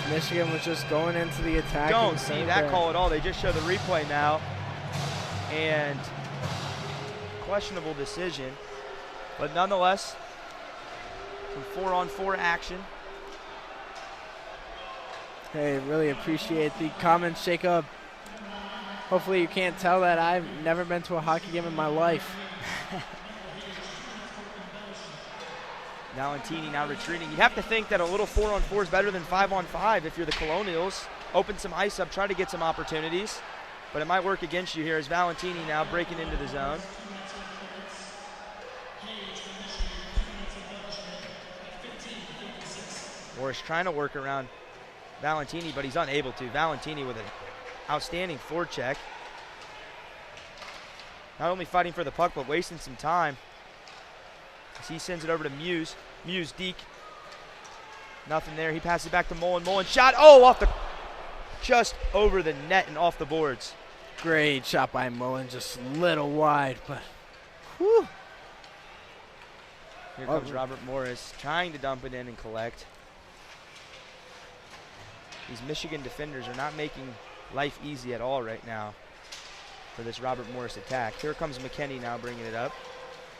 Michigan was just going into the attack. Don't see that call at all. They just show the replay now. And questionable decision. But nonetheless, some 4-on-4 action. Hey, really appreciate the comments, Jacob. Hopefully you can't tell that I've never been to a hockey game in my life. Valentini now retreating. You have to think that a little 4-on-4 is better than 5-on-5 if you're the Colonials. Open some ice up, try to get some opportunities, but it might work against you here as Valentini now breaking into the zone. Morris trying to work around Valentini, but he's unable to. Valentini with an outstanding forecheck. Not only fighting for the puck, but wasting some time as he sends it over to Muse. Muse, Deke. Nothing there. He passes it back to Mullen. Mullen shot. Oh, off the, just over the net and off the boards. Great shot by Mullen, just a little wide, but whew. Here comes Robert Morris trying to dump it in and collect. These Michigan defenders are not making life easy at all right now for this Robert Morris attack. Here comes McKinney now bringing it up.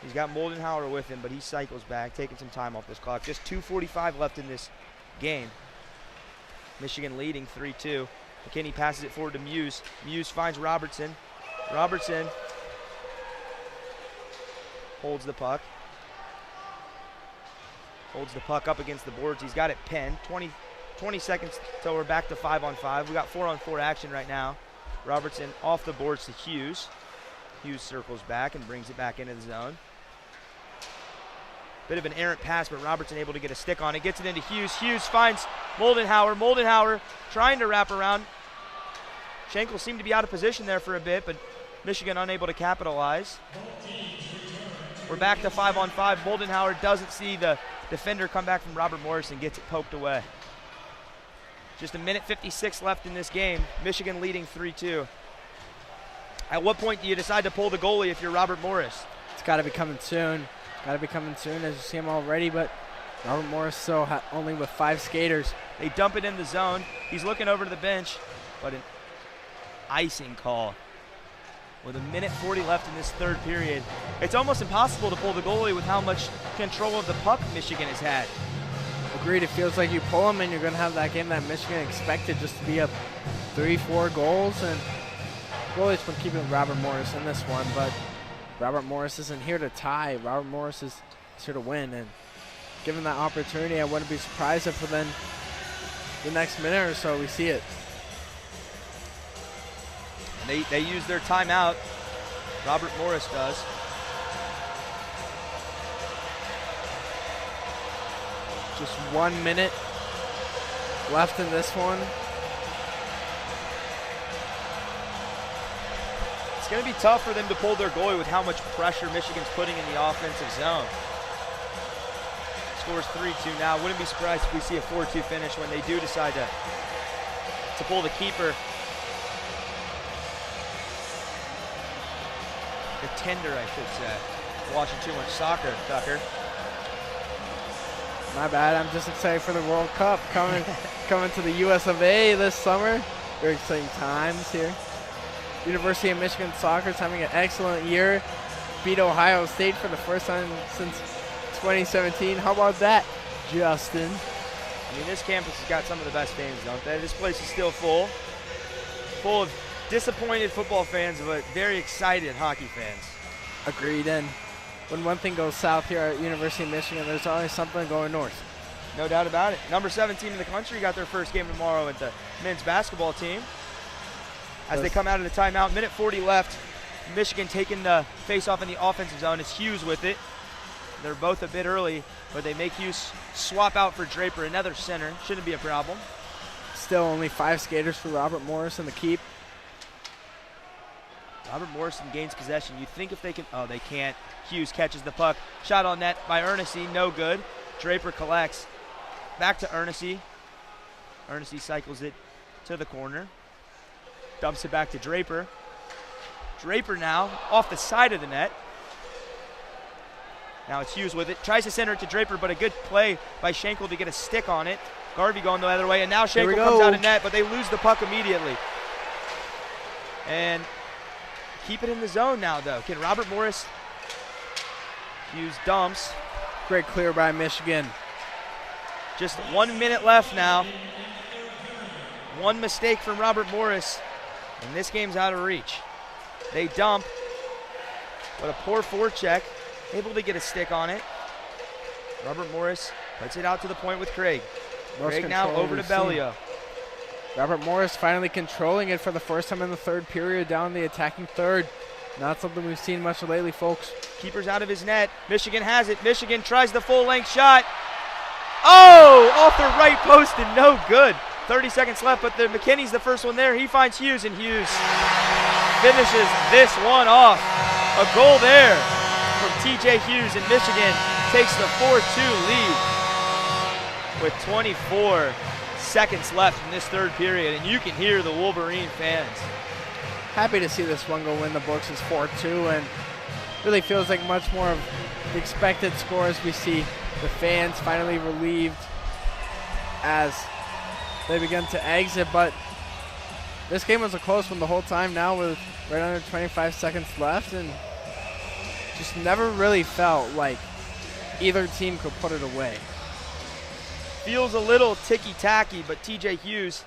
He's got Moldenhauer with him, but he cycles back, taking some time off this clock. Just 2:45 left in this game. Michigan leading 3-2. McKinney passes it forward to Muse. Muse finds Robertson. Robertson holds the puck. Holds the puck up against the boards. He's got it pinned. 20 seconds till we're back to 5-on-5. We got 4-on-4 action right now. Robertson off the boards to Hughes. Hughes circles back and brings it back into the zone. Bit of an errant pass, but Robertson able to get a stick on it. Gets it into Hughes. Hughes finds Moldenhauer. Moldenhauer trying to wrap around. Schenkel seemed to be out of position there for a bit, but Michigan unable to capitalize. We're back to 5-on-5. Moldenhauer doesn't see the defender come back from Robert Morris and gets it poked away. Just a minute 56 left in this game. Michigan leading 3-2. At what point do you decide to pull the goalie if you're Robert Morris? It's got to be coming soon. Got to be coming soon, as you see him already, but Robert Morris still only with 5 skaters. They dump it in the zone. He's looking over to the bench, but an icing call. With a minute 40 left in this third period, it's almost impossible to pull the goalie with how much control of the puck Michigan has had. Agreed. It feels like you pull him and you're going to have that game that Michigan expected, just to be up 3-4 goals. And goalie's been keeping Robert Morris in this one, but Robert Morris isn't here to tie. Robert Morris is here to win. And given that opportunity, I wouldn't be surprised if within the next minute or so we see it. They use their timeout. Robert Morris does. Just 1 minute left in this one. It's going to be tough for them to pull their goalie with how much pressure Michigan's putting in the offensive zone. Scores 3-2 now. Wouldn't be surprised if we see a 4-2 finish when they do decide to pull the keeper. The tender, I should say. Watching too much soccer, Tucker. My bad. I'm just excited for the World Cup coming to the US of A this summer. Very exciting times here. University of Michigan soccer is having an excellent year. Beat Ohio State for the first time since 2017. How about that, Justin? I mean, this campus has got some of the best fans, don't they? This place is still full of disappointed football fans, but very excited hockey fans. Agreed. And when one thing goes south here at University of Michigan, there's always something going north. No doubt about it. Number 17 in the country got their first game tomorrow with the men's basketball team. As they come out of the timeout, minute 40 left. Michigan taking the face-off in the offensive zone. It's Hughes with it. They're both a bit early, but they make Hughes swap out for Draper, another center. Shouldn't be a problem. Still only 5 skaters for Robert Morris in the keep. Robert Morrison gains possession. You think if they can, oh, they can't. Hughes catches the puck. Shot on net by Ernest, no good. Draper collects. Back to Ernest. Ernest cycles it to the corner. Dumps it back to Draper. Draper now off the side of the net. Now it's Hughes with it. Tries to center it to Draper, but a good play by Schenkel to get a stick on it. Garvey going the other way, and now Schenkel comes out of net, but they lose the puck immediately. And keep it in the zone now, though. Can Robert Morris? Hughes dumps. Great clear by Michigan. Just 1 minute left now. One mistake from Robert Morris, and this game's out of reach. They dump, but a poor forecheck, able to get a stick on it. Robert Morris puts it out to the point with Craig. Craig now over to Bellio. Robert Morris finally controlling it for the first time in the third period, down the attacking third. Not something we've seen much lately, folks. Keeper's out of his net. Michigan has it. Michigan tries the full-length shot. Oh, off the right post and no good. 30 seconds left, but McKinney's the first one there. He finds Hughes, and Hughes finishes this one off. A goal there from TJ Hughes, and Michigan takes the 4-2 lead with 24 seconds left in this third period, and you can hear the Wolverine fans. Happy to see this one go in the books as 4-2, and really feels like much more of the expected score as we see the fans finally relieved as they begin to exit. But this game was a close one the whole time now with right under 25 seconds left, and just never really felt like either team could put it away. Feels a little ticky-tacky, but TJ Hughes,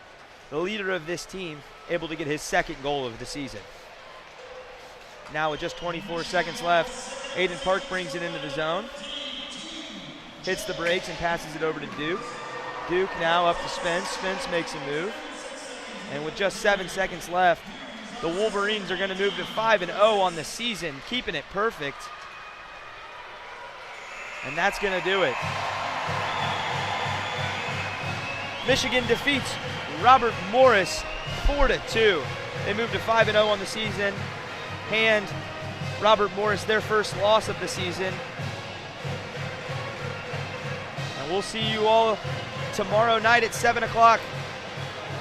the leader of this team, able to get his second goal of the season. Now with just 24 seconds left, Aiden Park brings it into the zone. Hits the brakes and passes it over to Duke. Duke now up to Spence. Spence makes a move. And with just 7 seconds left, the Wolverines are going to move to 5-0 on the season, keeping it perfect. And that's going to do it. Michigan defeats Robert Morris 4-2. They move to 5-0 on the season. Hand Robert Morris their first loss of the season. And we'll see you all tomorrow night at 7 o'clock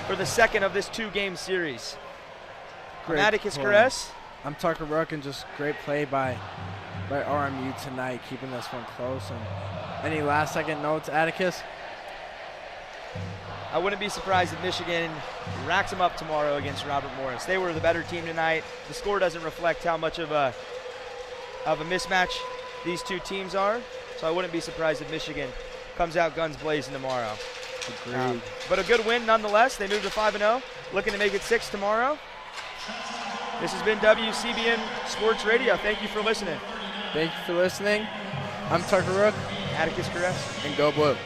for the second of this 2-game series. I'm Atticus Caress. I'm Tucker Rook, and just great play by RMU tonight, keeping this one close. And any last second notes, Atticus? I wouldn't be surprised if Michigan racks them up tomorrow against Robert Morris. They were the better team tonight. The score doesn't reflect how much of a mismatch these two teams are, so I wouldn't be surprised if Michigan comes out guns blazing tomorrow. Agreed. But a good win nonetheless. They move to 5-0, looking to make it 6 tomorrow. This has been WCBN Sports Radio. Thank you for listening. Thank you for listening. I'm Tucker Rook. Atticus Caress. And go Blue.